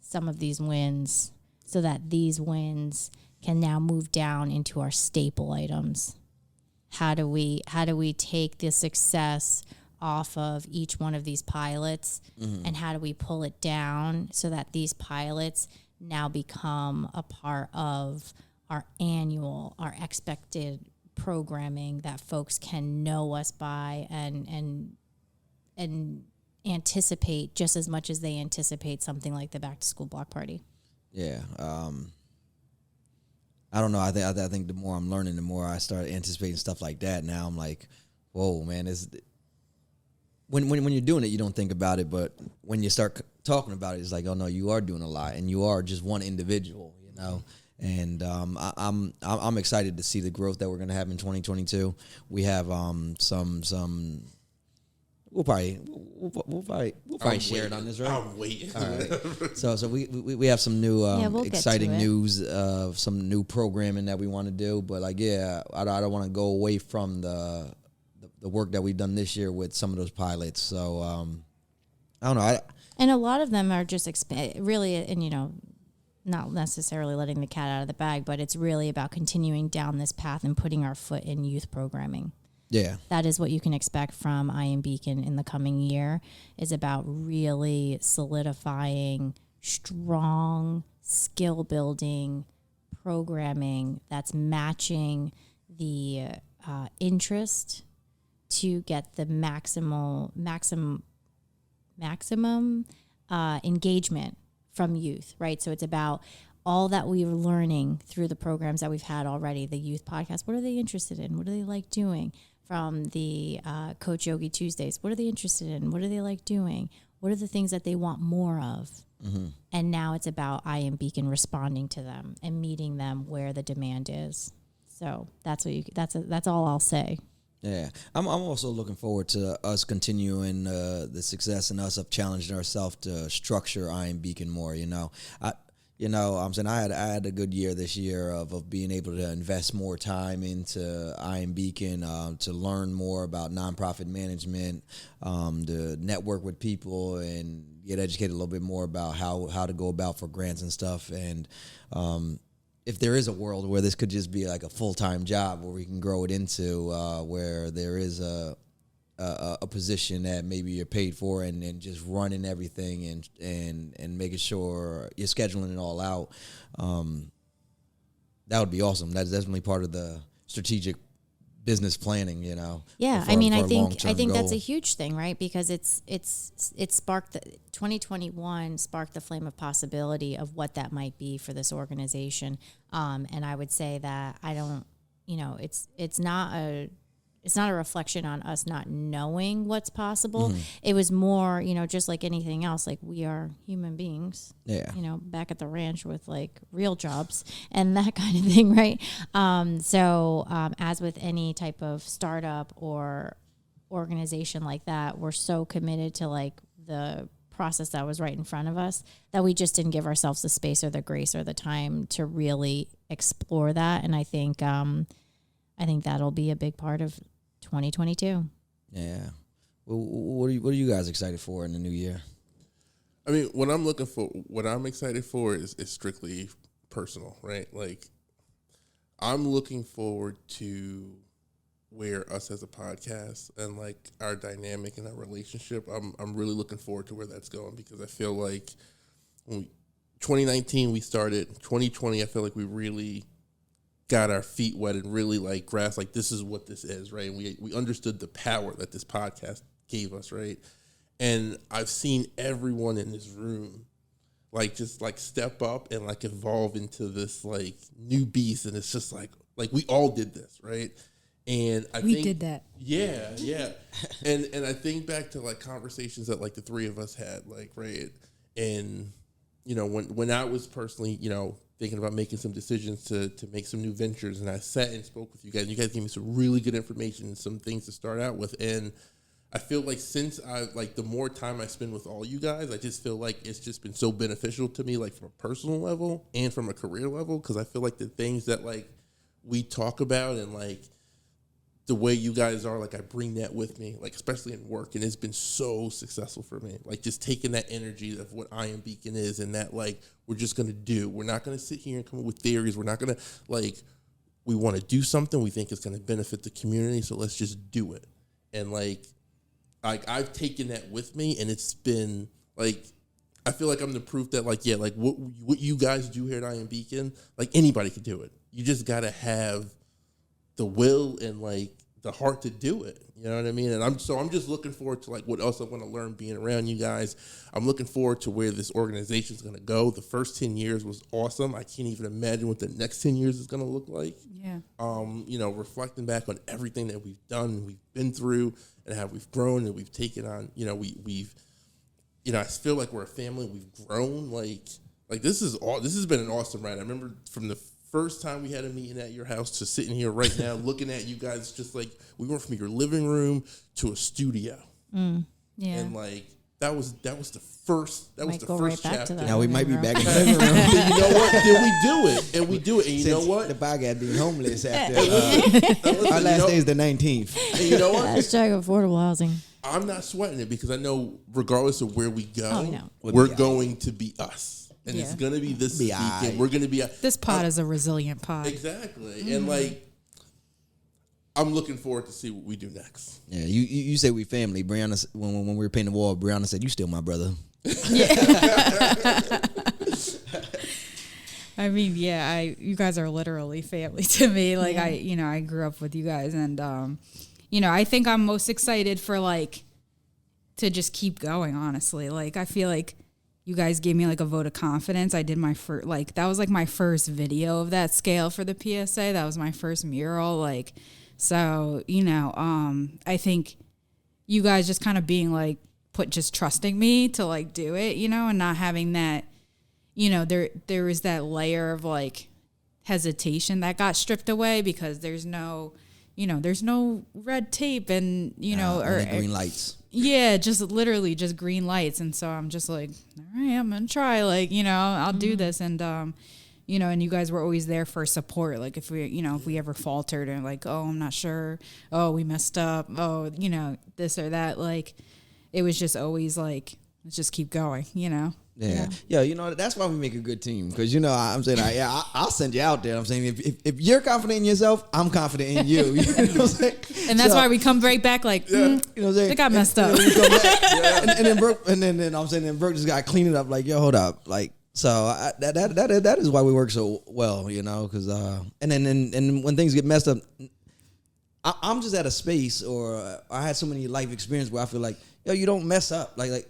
some of these wins, so that these wins can now move down into our staple items. How do we take the success off of each one of these pilots, and how do we pull it down so that these pilots now become a part of our expected programming that folks can know us by and anticipate just as much as they anticipate something like the back to school block party. Yeah. I don't know. I think the more I'm learning, the more I start anticipating stuff like that. Now I'm like, whoa, man. When you're doing it, you don't think about it. But when you start talking about it, it's like, oh, no, you are doing a lot. And you are just one individual, you know. And I'm excited to see the growth that we're going to have in 2022. We have some. We'll probably share it on this, right? I'm waiting. All right. So we have some new we'll exciting news of some new programming that we want to do. But like, I don't want to go away from the work that we've done this year with some of those pilots. So I don't know. And a lot of them are just really, and you know, not necessarily letting the cat out of the bag, but it's really about continuing down this path and putting our foot in youth programming. Yeah. That is what you can expect from I Am Beacon in the coming year, is about really solidifying strong skill building programming that's matching the interest to get the maximum engagement from youth, right? So it's about all that we are learning through the programs that we've had already, the youth podcast. What are they interested in? What do they like doing? From the Coach Yogi Tuesdays, what are they interested in? What do they like doing? What are the things that they want more of? Mm-hmm. And now it's about I Am Beacon responding to them and meeting them where the demand is. So that's all I'll say. Yeah, I'm also looking forward to us continuing the success and us of challenging ourselves to structure I Am Beacon more. I'm saying I had a good year this year of being able to invest more time into I Am Beacon, to learn more about nonprofit management, to network with people and get educated a little bit more about how to go about for grants and stuff. And if there is a world where this could just be like a full-time job where we can grow it into where there is a position that maybe you're paid for and just running everything and making sure you're scheduling it all out, that would be awesome. That's definitely part of the strategic business planning, you know. Yeah, I mean, I think that's a huge thing, right? Because it sparked 2021 sparked the flame of possibility of what that might be for this organization. And I would say that it's not a reflection on us not knowing what's possible. Mm-hmm. It was more, just like anything else, like we are human beings, back at the ranch with like real jobs and that kind of thing. Right. So as with any type of startup or organization like that, we're so committed to like the process that was right in front of us that we just didn't give ourselves the space or the grace or the time to really explore that. And I think that'll be a big part of 2022. Yeah. Well, what are you guys excited for in the new year? I mean, what I'm excited for is strictly personal, right? Like, I'm looking forward to where us as a podcast and like our dynamic and our relationship, I'm really looking forward to where that's going, because I feel like 2019 we started, 2020 I feel like we really got our feet wet and really like grasped like this is what this is, right? And we understood the power that this podcast gave us, right? And I've seen everyone in this room like just like step up and like evolve into this like new beast, and it's just like we all did this, right? And I think did that. Yeah. and I think back to like conversations that like the three of us had, like, right. And, you know, when I was personally, you know, thinking about making some decisions to make some new ventures, and I sat and spoke with you guys gave me some really good information and some things to start out with. And I feel like since the more time I spend with all you guys, I just feel like it's just been so beneficial to me, like from a personal level and from a career level. Cause I feel like the things that like we talk about and like, the way you guys are, like I bring that with me, like especially in work, and it's been so successful for me. Like just taking that energy of what I Am Beacon is, and that like we're just gonna do. We're not gonna sit here and come up with theories. We're not gonna we want to do something. We think it's gonna benefit the community, so let's just do it. And like I've taken that with me, and it's been like I feel like I'm the proof that like what you guys do here at I Am Beacon, like anybody could do it. You just gotta have the will and like the heart to do it. You know what I mean? And I'm just looking forward to like what else I want to learn being around you guys. I'm looking forward to where this organization is going to go. The first 10 years was awesome. I can't even imagine what the next 10 years is going to look like. Yeah. You know, reflecting back on everything that we've done, we've been through, and how we've grown and we've taken on, you know, we've you know, I feel like we're a family. We've grown like this has been an awesome ride. I remember from the first time we had a meeting at your house to sitting here right now looking at you guys, just like we went from your living room to a studio. Yeah. And like that was the first chapter. Now we might be back in the living room. Then you know what? Then we do it. And we do it. And you know what? The podcast being homeless after our last day is the 19th. And you know what? Hashtag affordable housing. I'm not sweating it, because I know regardless of where we go, Oh, we're going to be us. And it's going to be this Be weekend. We're going to be... This pod is a resilient pod. Exactly. Mm-hmm. And, like, I'm looking forward to see what we do next. Yeah, you say we family. Brianna, when we were painting the wall, Brianna said, you still my brother. I mean, yeah, you guys are literally family to me. Like, I grew up with you guys. And, you know, I think I'm most excited for, like, to just keep going, honestly. Like, I feel like you guys gave me like a vote of confidence. I did my first, like, that was like my first video of that scale for the PSA. That was my first mural. Like, so, you know, I think you guys just kind of being like, just trusting me to like do it, you know, and not having that, you know, there is that layer of like hesitation that got stripped away because there's no red tape and, you know, or green lights. Yeah, just literally just green lights. And so I'm just like, all right, I'm going to try. Like, you know, I'll do this. And, you know, and you guys were always there for support. Like if we ever faltered and like, oh, I'm not sure. Oh, we messed up. Oh, you know, this or that. Like it was just always like, let's just keep going, you know? Yeah. You know, that's why we make a good team. Because, you know, I'm saying, I'll send you out there. I'm saying, if you're confident in yourself, I'm confident in you. You know what I'm saying? And that's why we come right back like, you know what I'm saying? They got messed up. And then Brooke, and then I'm saying, then Brooke just got to clean it up. Like, yo, hold up. Like, so that is why we work so well, you know, because, and then when things get messed up, I'm just at a space, or I had so many life experience where I feel like, yo, you don't mess up. Like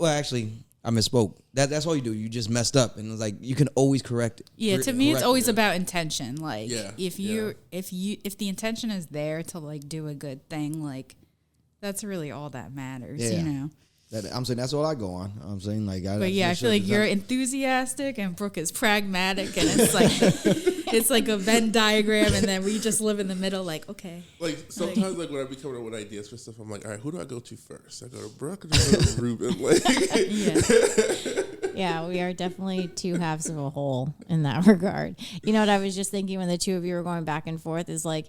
actually, I misspoke. That's all you do. You just messed up, and it's like you can always correct it. Yeah, to me, it's always about intention. Like, if the intention is there to like do a good thing, like that's really all that matters. You know. I'm saying that's all I go on. I'm saying like, I feel like you're enthusiastic and Brooke is pragmatic, and it's like it's like a Venn diagram, and then we just live in the middle. Like, okay. Like sometimes, like when I be coming up with ideas for stuff, I'm like, all right, who do I go to first? I go to Brooke or do I go to Ruben? Like, yeah, we are definitely two halves of a whole in that regard. You know what I was just thinking when the two of you were going back and forth is like,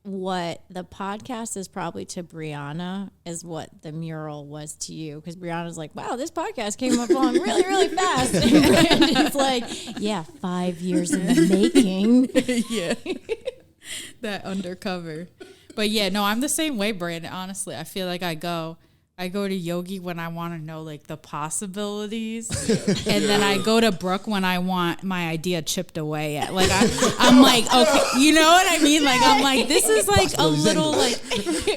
what the podcast is probably to Brianna is what the mural was to you. Because Brianna's like, wow, this podcast came up along really, really fast. And Brandon's like, yeah, 5 years in the making. Yeah. That undercover. But yeah, no, I'm the same way, Brandon. Honestly, I feel like I go to Yogi when I want to know like the possibilities, and then I go to Brooke when I want my idea chipped away at. Like I'm like, okay, you know what I mean? Like I'm like, this is like a little like,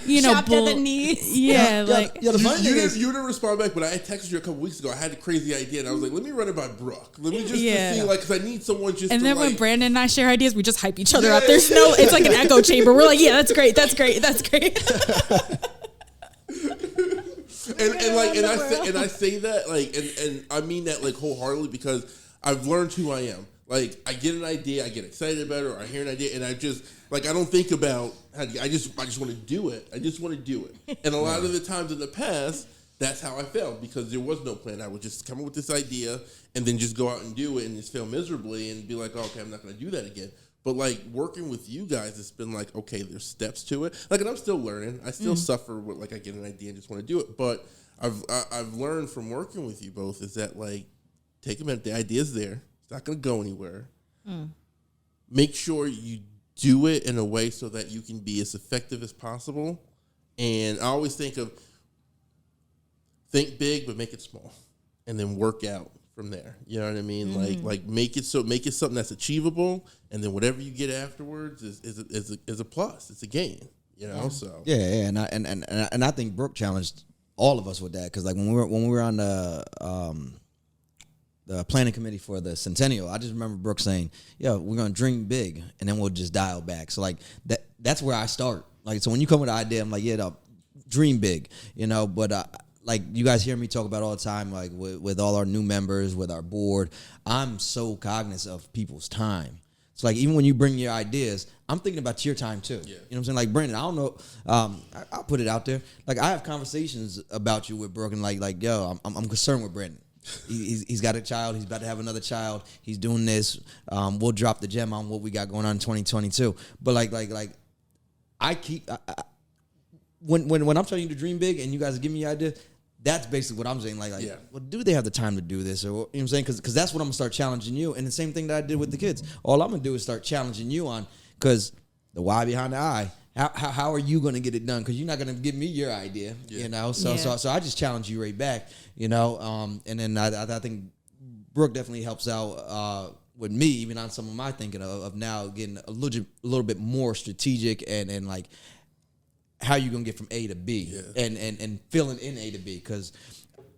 you know, chopped at the knees. Yeah, like the funny thing is, you didn't respond back, but I texted you a couple weeks ago. I had a crazy idea, and I was like, let me run it by Brooke. Let me just to see, like, because I need someone just. And to then like, when Brandon and I share ideas, we just hype each other up. There's no, it's like an echo chamber. We're like, yeah, that's great, that's great, that's great. And I say that like and I mean that like wholeheartedly because I've learned who I am. Like I get an idea, I get excited about it, or I hear an idea, and I just like I don't think about how to, I just want to do it. I just want to do it. And a lot of the times in the past, that's how I felt because there was no plan. I would just come up with this idea and then just go out and do it and just fail miserably and be like, oh, okay, I'm not going to do that again. But like working with you guys, it's been like, okay, there's steps to it. Like, and I'm still learning. I still suffer with like I get an idea and just want to do it. But I've learned from working with you both is that like take a minute. The idea's there. It's not going to go anywhere. Make sure you do it in a way so that you can be as effective as possible. And I always think big, but make it small, and then work out from there. You know what I mean? Like make it something that's achievable, and then whatever you get afterwards is a plus. It's a gain. You know, so yeah, and I think Brooke challenged all of us with that because like when we were on the planning committee for the centennial, I just remember Brooke saying, "Yeah, we're gonna dream big, and then we'll just dial back." So like that's where I start. Like so when you come with an idea, I'm like, yeah, dream big, you know, but. Like you guys hear me talk about all the time, like with all our new members, with our board, I'm so cognizant of people's time. So like even when you bring your ideas, I'm thinking about your time too. Yeah. You know what I'm saying? Like Brandon, I don't know, I'll put it out there. Like I have conversations about you with Brooke and like yo, I'm concerned with Brandon. He's got a child. He's about to have another child. He's doing this. We'll drop the gem on what we got going on in 2022. But like I keep when I'm telling you to dream big and you guys give me ideas. That's basically what I'm saying. Like, well, do they have the time to do this? Or, you know what I'm saying? Because that's what I'm going to start challenging you. And the same thing that I did with the kids. All I'm going to do is start challenging you on, because the why behind the I, how are you going to get it done? Because you're not going to give me your idea, you know? So I just challenge you right back, you know? And then I think Brooke definitely helps out with me, even on some of my thinking of now getting a little bit more strategic and like, how you gonna get from A to B and filling in A to B, because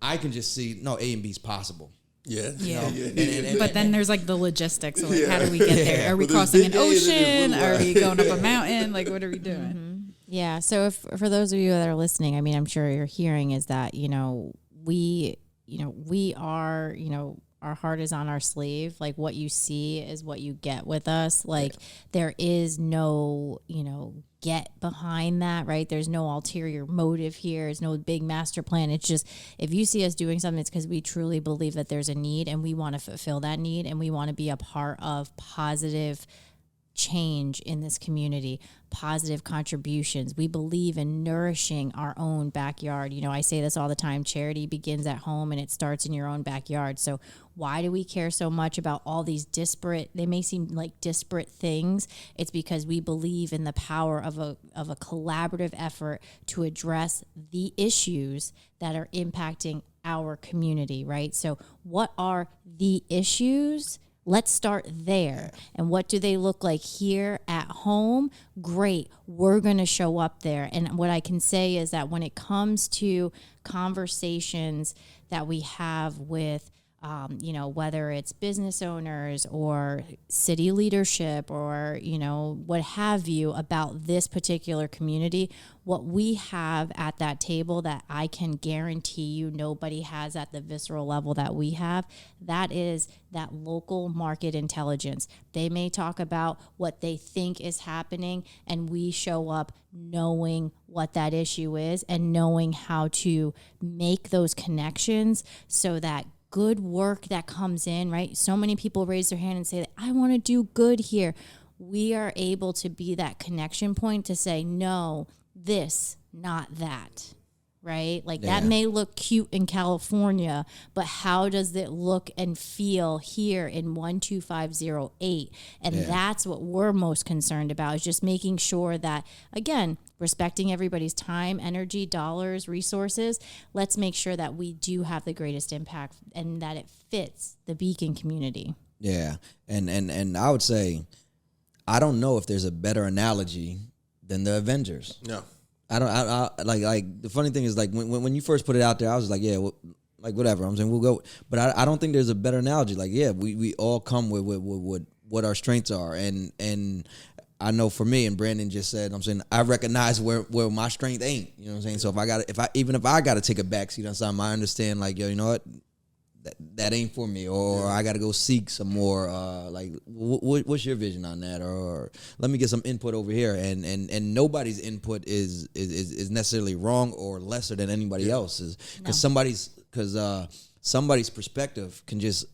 I can just see A and B is possible. Yeah. But then there's like the logistics. So like, how do we get there? Are we crossing an ocean? Are we going up a mountain? Like, what are we doing? Mm-hmm. Yeah. So for those of you that are listening, I mean, I'm sure you're hearing is that we are our heart is on our sleeve. Like what you see is what you get with us. Like there is no, get behind that, right? There's no ulterior motive here. There's no big master plan. It's just, if you see us doing something, it's because we truly believe that there's a need and we want to fulfill that need and we want to be a part of positive change in this community, positive contributions. We believe in nourishing our own backyard. I say this all the time, charity begins at home and it starts in your own backyard. So why do we care so much about all these disparate, they may seem like disparate things? It's because we believe in the power of a collaborative effort to address the issues that are impacting our community, right? So what are the issues? Let's start there. And what do they look like here at home? Great. We're going to show up there. And what I can say is that when it comes to conversations that we have with, whether it's business owners or city leadership or, what have you about this particular community, what we have at that table that I can guarantee you nobody has at the visceral level that we have, that is that local market intelligence. They may talk about what they think is happening, and we show up knowing what that issue is and knowing how to make those connections so that good work that comes in, right? So many people raise their hand and say, I want to do good here. we are able to be that connection point to say, no, this, not that. Right? Like that may look cute in California, but how does it look and feel here in 12508? And that's what we're most concerned about, is just making sure that, again, respecting everybody's time, energy, dollars, resources. Let's make sure that we do have the greatest impact and that it fits the Beacon community. Yeah. And I would say, I don't know if there's a better analogy than the Avengers. No. I like the funny thing is, like, when you first put it out there, I was like, yeah, like whatever. I'm saying we'll go, but I don't think there's a better analogy. Like, yeah, we all come with what our strengths are, and I know for me, and Brandon just said, I'm saying I recognize where my strength ain't. You know what I'm saying? So if I got to take a backseat on something, I understand, like, yo, you know what? That ain't for me, or I got to go seek some more. Like, what's your vision on that? Or let me get some input over here. And nobody's input is necessarily wrong or lesser than anybody else's, because somebody's perspective can just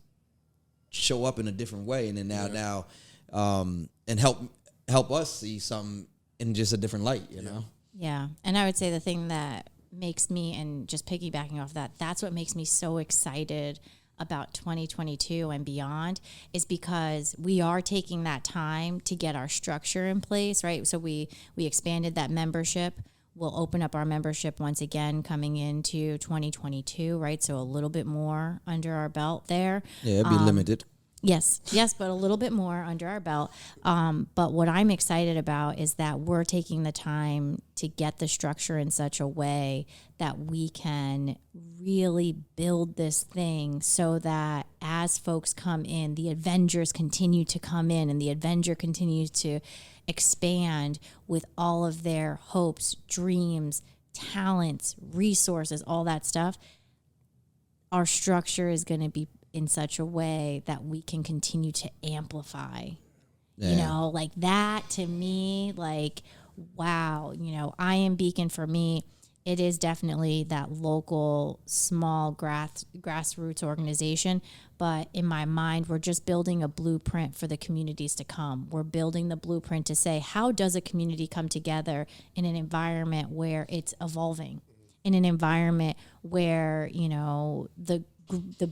show up in a different way, and then now and help us see something in just a different light. You know? Yeah, and I would say the thing that makes me, and just piggybacking off that's what makes me so excited about 2022 and beyond, is because we are taking that time to get our structure in place, right? So we expanded that membership. We'll open up our membership once again coming into 2022, right? So a little bit more under our belt there. Yeah, it'd be limited. Yes, but a little bit more under our belt. But what I'm excited about is that we're taking the time to get the structure in such a way that we can really build this thing so that as folks come in, the Avengers continue to come in, and the Avenger continues to expand with all of their hopes, dreams, talents, resources, all that stuff. Our structure is going to be in such a way that we can continue to amplify, you know, like that to me, like, wow, you know, I Am Beacon for me, it is definitely that local, small grassroots organization. But in my mind, we're just building a blueprint for the communities to come. We're building the blueprint to say, how does a community come together in an environment where it's evolving, in an environment where, you know, the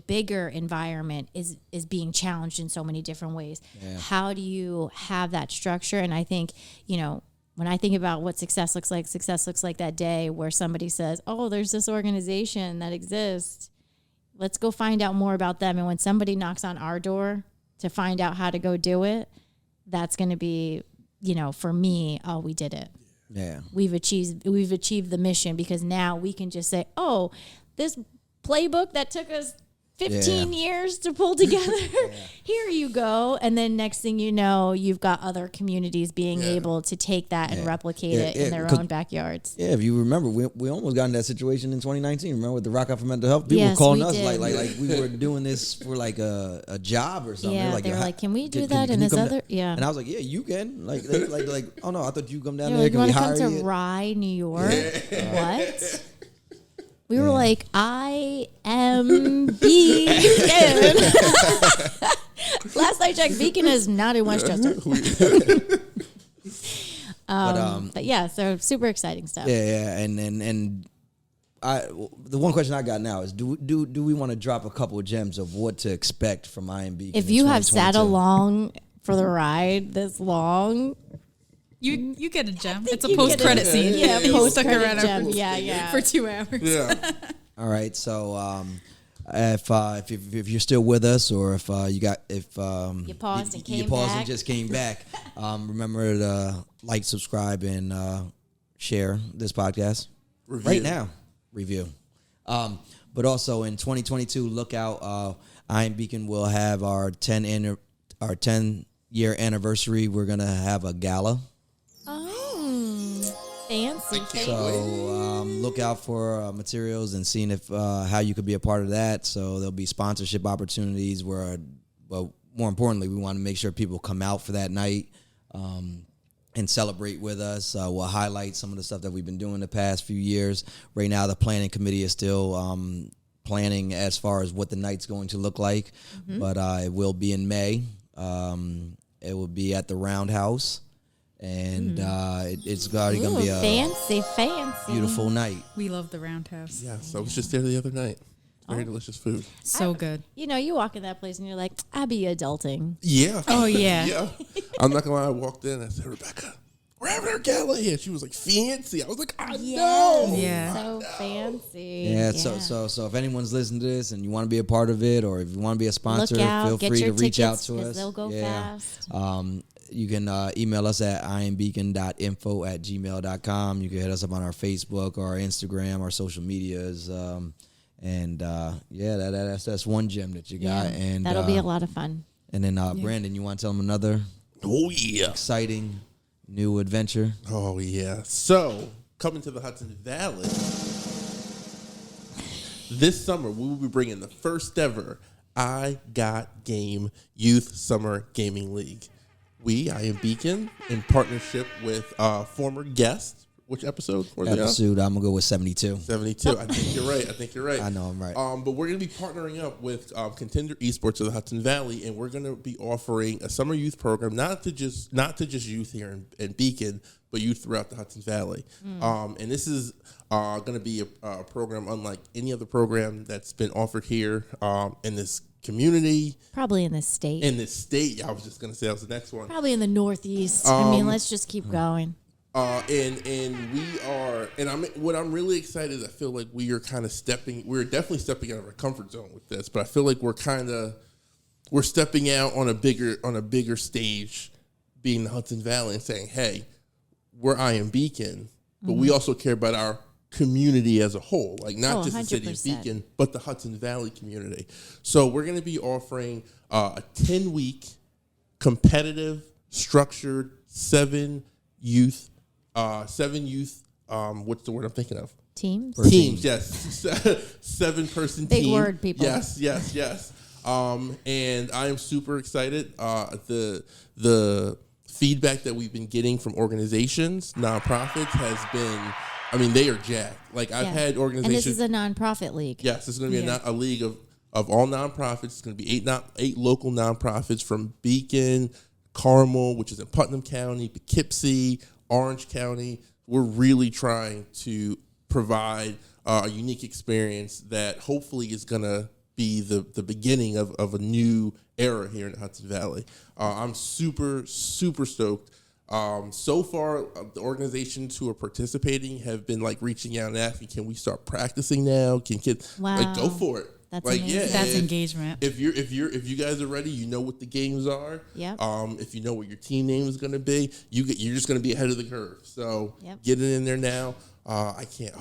bigger environment is being challenged in so many different ways. Yeah. How do you have that structure? And I think, you know, when I think about what success looks like that day where somebody says, oh, there's this organization that exists. Let's go find out more about them. And when somebody knocks on our door to find out how to go do it, that's going to be, you know, for me, oh, we did it. Yeah. We've achieved the mission, because now we can just say, oh, this playbook that took us 15 years to pull together. Here you go. And then next thing you know, you've got other communities being able to take that and replicate it in their own backyards. Yeah, if you remember, we almost got in that situation in 2019. Remember with the Rock Out for Mental Health? People were calling us like we were doing this for like a job or something. Yeah, they were like, can we do that in this other? Yeah. And I was like, yeah, you can. Like, oh no, I thought you come down there. Like, you want to come to Rye, New York? What? We were like, I am Beacon. Last I checked, Beacon is not in Westchester. But yeah, so super exciting stuff. Yeah, and the one question I got now is, do we want to drop a couple of gems of what to expect from I Am Beacon? If you have sat along for the ride this long, You get a gem. It's a post-credit scene. Yeah, post-credit gem. Yeah. For 2 hours. Yeah. All right. So, if you're still with us, or if you paused and came back, and just came back, remember to like, subscribe, and share this podcast right now. Review. But also in 2022, look out. I Am Beacon will have our 10-year anniversary. We're gonna have a gala. Fancy. So look out for materials and seeing if how you could be a part of that. So there'll be sponsorship opportunities but more importantly, we want to make sure people come out for that night and celebrate with us. We'll highlight some of the stuff that we've been doing the past few years. Right now, the planning committee is still planning as far as what the night's going to look like, but it will be in May. It will be at the Roundhouse, and it's already going to be a fancy. beautiful night. We love the Roundhouse. Yes, I was just there the other night. Very delicious food. So good. You know, you walk in that place and you're like, I be adulting. Yeah. Oh, yeah. Yeah. I'm not gonna lie. I walked in and I said, Rebecca, we're having our gala here. She was like, fancy. I was like, I know. Yeah. So fancy. Yeah, so if anyone's listening to this and you want to be a part of it, or if you want to be a sponsor, Look out, feel get free your to reach out tickets, to 'cause us. they'll go fast. You can email us at imbeacon.info@gmail.com. You can hit us up on our Facebook or our Instagram, our social medias. That's one gem that you got. And that'll be a lot of fun. And then Brandon, you want to tell them another Oh, yeah. exciting new adventure? Oh, yeah. So, coming to the Hudson Valley, this summer we will be bringing the first ever I Got Game Youth Summer Gaming League. I Am Beacon, in partnership with former guest. Which episode? I'm going to go with 72. 72. I think you're right. I know I'm right. But we're going to be partnering up with Contender Esports of the Hudson Valley, and we're going to be offering a summer youth program, not to just youth here in Beacon, but youth throughout the Hudson Valley. And this is going to be a program unlike any other program that's been offered here in this community. Probably in this state. I was just going to say that was the next one. Probably in the Northeast. I mean, let's just keep going. What I'm really excited, I feel like we're definitely stepping out of our comfort zone with this, but I feel like we're stepping out on a bigger stage, being the Hudson Valley, and saying, hey, we're I Am Beacon, but we also care about our community as a whole, like not just the city of Beacon, but the Hudson Valley community. So we're going to be offering a 10-week competitive, structured, seven youth, what's the word I'm thinking of? Teams, yes. 7-person team. Big word, people. Yes. And I am super excited. The feedback that we've been getting from organizations, nonprofits, has been, they are jacked. Like, I've had organizations. And this is a nonprofit league. Yes, it's going to be a league of all nonprofits. It's going to be 8 local nonprofits from Beacon, Carmel, which is in Putnam County, Poughkeepsie, Orange County. We're really trying to provide a unique experience that hopefully is going to be the beginning of a new era here in the Hudson Valley. I'm super, super stoked. So far, the organizations who are participating have been reaching out and asking, can we start practicing now? Can kids go for it? That's amazing. That's engagement. If you guys are ready, you know what the games are. Yep. If you know what your team name is going to be, you're just going to be ahead of the curve. So get it in there now. I can't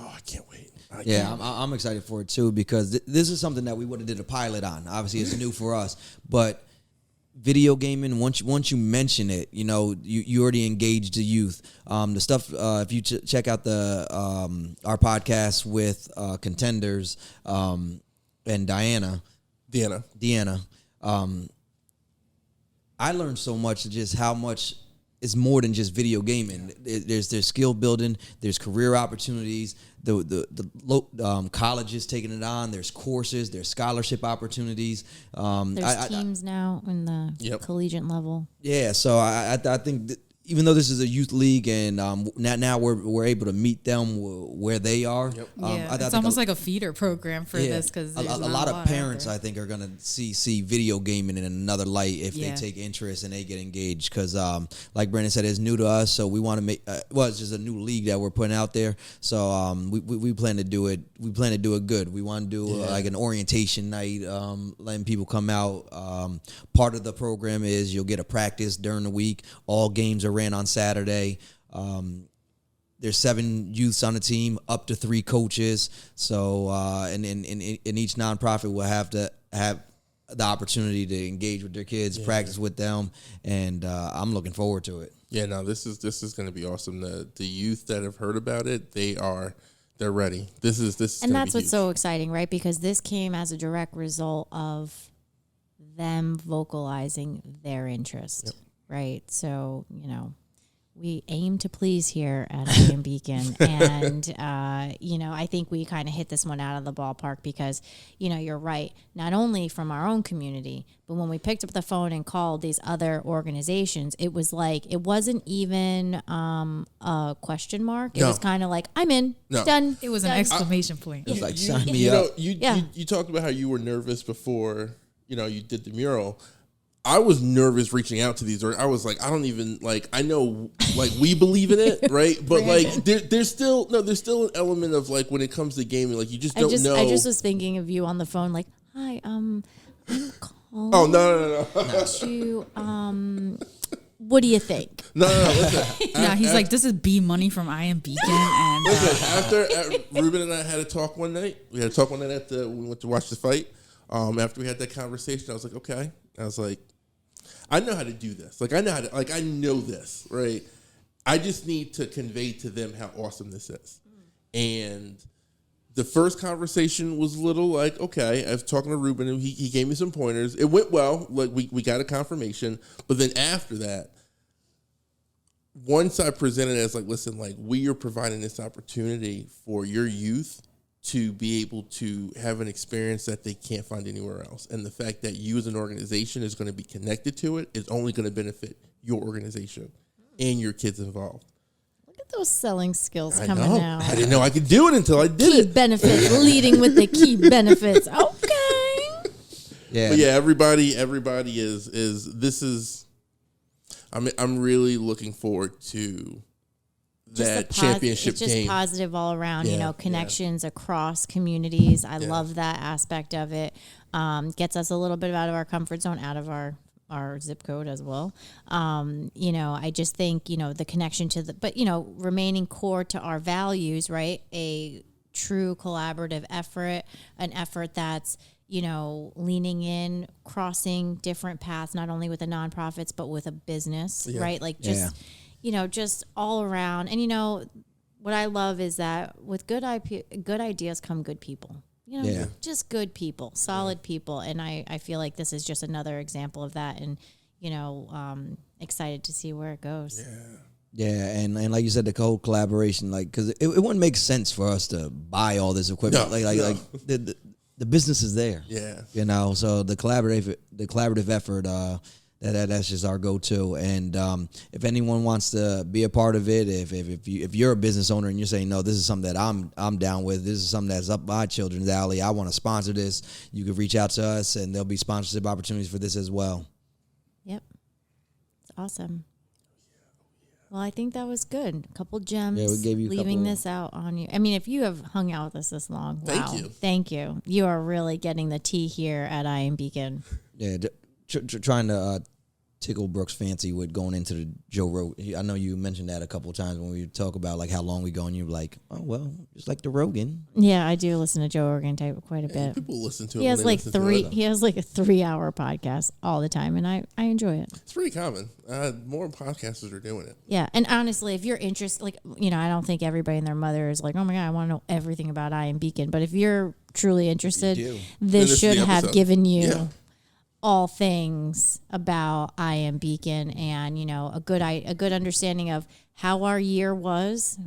wait. I'm excited for it too, because this is something that we would have did a pilot on. Obviously, it's new for us, but video gaming, once you mention it, you already engaged the youth. The stuff, if you check out our podcast with Contenders, and Deanna, I learned so much, just how much is more than just video gaming. There's skill building, there's career opportunities, the colleges taking it on, there's courses, there's scholarship opportunities. There's teams now in the collegiate level. Yeah, so I think even though this is a youth league, and now we're able to meet them where they are. Yep. It's almost like a feeder program for this, because a lot of parents, I think, are going to see video gaming in another light if they take interest and they get engaged. Because, like Brandon said, it's new to us, so we want to make. It's just a new league that we're putting out there. So we plan to do it. We plan to do it good. We want to do like an orientation night, letting people come out. Part of the program is you'll get a practice during the week. All games are ran on Saturday. There's 7 youths on the team, up to 3 coaches. So, and each nonprofit will have to have the opportunity to engage with their kids, practice with them, and I'm looking forward to it. Yeah, no, this is going to be awesome. The youth that have heard about it, they're ready. This is and that's what's so exciting, right? Because this came as a direct result of them vocalizing their interest, right? So we aim to please here at I Am Beacon. And, I think we kind of hit this one out of the ballpark because, you're right. Not only from our own community, but when we picked up the phone and called these other organizations, it was like, it wasn't even a question mark. It was kind of like, I'm in, done. It was an exclamation point. It's like, sign me up. You talked about how you were nervous before, you did the mural. I was nervous reaching out to these. I was like, I don't even I know we believe in it, right? But there's still an element of when it comes to gaming, you just don't know. I just was thinking of you on the phone, hi, I'm calling. Oh no. To what do you think? No. Listen, he's like, this is B Money from I Am Beacon, and after Ruben and I had a talk one night. We had a talk one night we went to watch the fight. After we had that conversation, I was like, okay. I was like, I know how to do this. I know how to, I know this, right? I just need to convey to them how awesome this is. And the first conversation was a little okay. I was talking to Ruben, and he gave me some pointers. It went well. We got a confirmation. But then after that, once I presented it as listen, we are providing this opportunity for your youth to be able to have an experience that they can't find anywhere else. And the fact that you as an organization is going to be connected to it is only going to benefit your organization and your kids involved. Look at those selling skills coming out. I didn't know I could do it until I did key it. Benefits, leading with the key benefits. Okay. Yeah. But yeah, everybody is I'm really looking forward to that championship it's just game. Positive all around, connections across communities. I love that aspect of it. Gets us a little bit out of our comfort zone, out of our zip code as well. I just think, the connection to but remaining core to our values, right? A true collaborative effort, an effort that's, leaning in, crossing different paths, not only with the nonprofits, but with a business, right? Just all around. And, what I love is that with good ideas come good people. Just good people, solid people. And I feel like this is just another example of that. And, excited to see where it goes. Yeah, and like you said, the whole collaboration, because it wouldn't make sense for us to buy all this equipment. The business is there. Yeah. So the collaborative effort, that's just our go-to. And if anyone wants to be a part of it, if you're a business owner and you're saying, no, this is something that I'm down with, this is something that's up my children's alley, I want to sponsor this, you can reach out to us, and there'll be sponsorship opportunities for this as well. Yep. It's awesome. Well, I think that was good. A couple gems. Yeah, we gave you leaving this out on you. I mean, if you have hung out with us this long, thank you. You are really getting the tea here at I Am Beacon. Yeah, trying to tickle Brooks' fancy with going into the Joe Rogan. I know you mentioned that a couple of times when we talk about how long we go, and you're like, oh well, just like the Rogan. Yeah, I do listen to Joe Rogan type quite a bit. People listen to it. He has He has a 3-hour podcast all the time, and I enjoy it. It's pretty common. More podcasters are doing it. Yeah, and honestly, if you're interested, I don't think everybody and their mother is like, oh my god, I want to know everything about I Am Beacon. But if you're truly interested, this should have given you. Yeah. All things about I Am Beacon, and a good understanding of how our year was.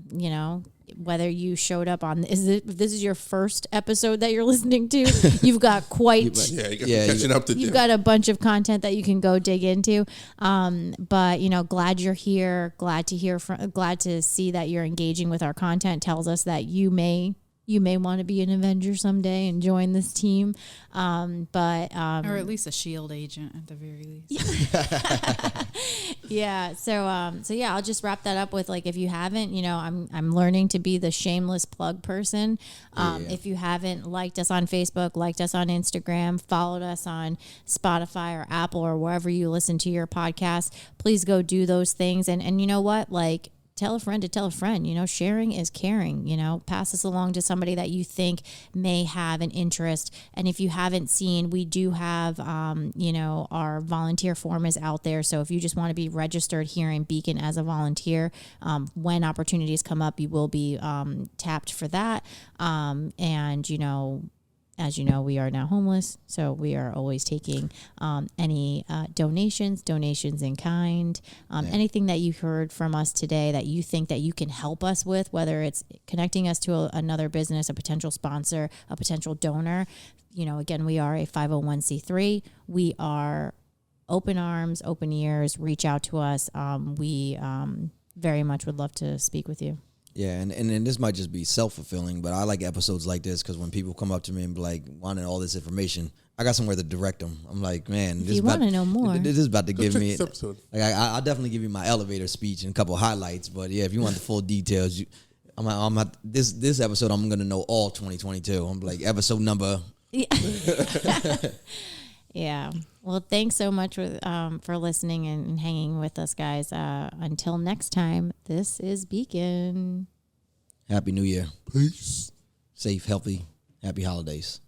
Whether you showed up on this is your first episode that you're listening to, you've got catching up to do. You've got a bunch of content that you can go dig into. But glad you're here. Glad to see that you're engaging with our content. Tells us that you may want to be an Avenger someday and join this team, or at least a SHIELD agent at the very least. Yeah. So I'll just wrap that up with if you haven't, I'm learning to be the shameless plug person. If you haven't liked us on Facebook, liked us on Instagram, followed us on Spotify or Apple or wherever you listen to your podcast, please go do those things. And you know what, tell a friend to tell a friend. Sharing is caring. Pass this along to somebody that you think may have an interest. And if you haven't seen, we do have, our volunteer form is out there. So if you just want to be registered here in Beacon as a volunteer, when opportunities come up, you will be tapped for that. as you know, we are now homeless, so we are always taking any donations in kind, anything that you heard from us today that you think that you can help us with, whether it's connecting us to another business, a potential sponsor, a potential donor. You know, again, we are a 501c3. We are open arms, open ears. Reach out to us. We very much would love to speak with you. Yeah, and this might just be self-fulfilling, but I like episodes like this because when people come up to me and be like, wanting all this information, I got somewhere to direct them. I'm like, man, If you want to know more, this is about to give me. This episode. Like, I'll definitely give you my elevator speech and a couple highlights, but yeah, if you want the full details, this episode I'm gonna know all 2022. I'm like episode number. Yeah. Well, thanks so much for listening and hanging with us, guys. Until next time, this is Beacon. Happy New Year. Peace. Safe, healthy, happy holidays.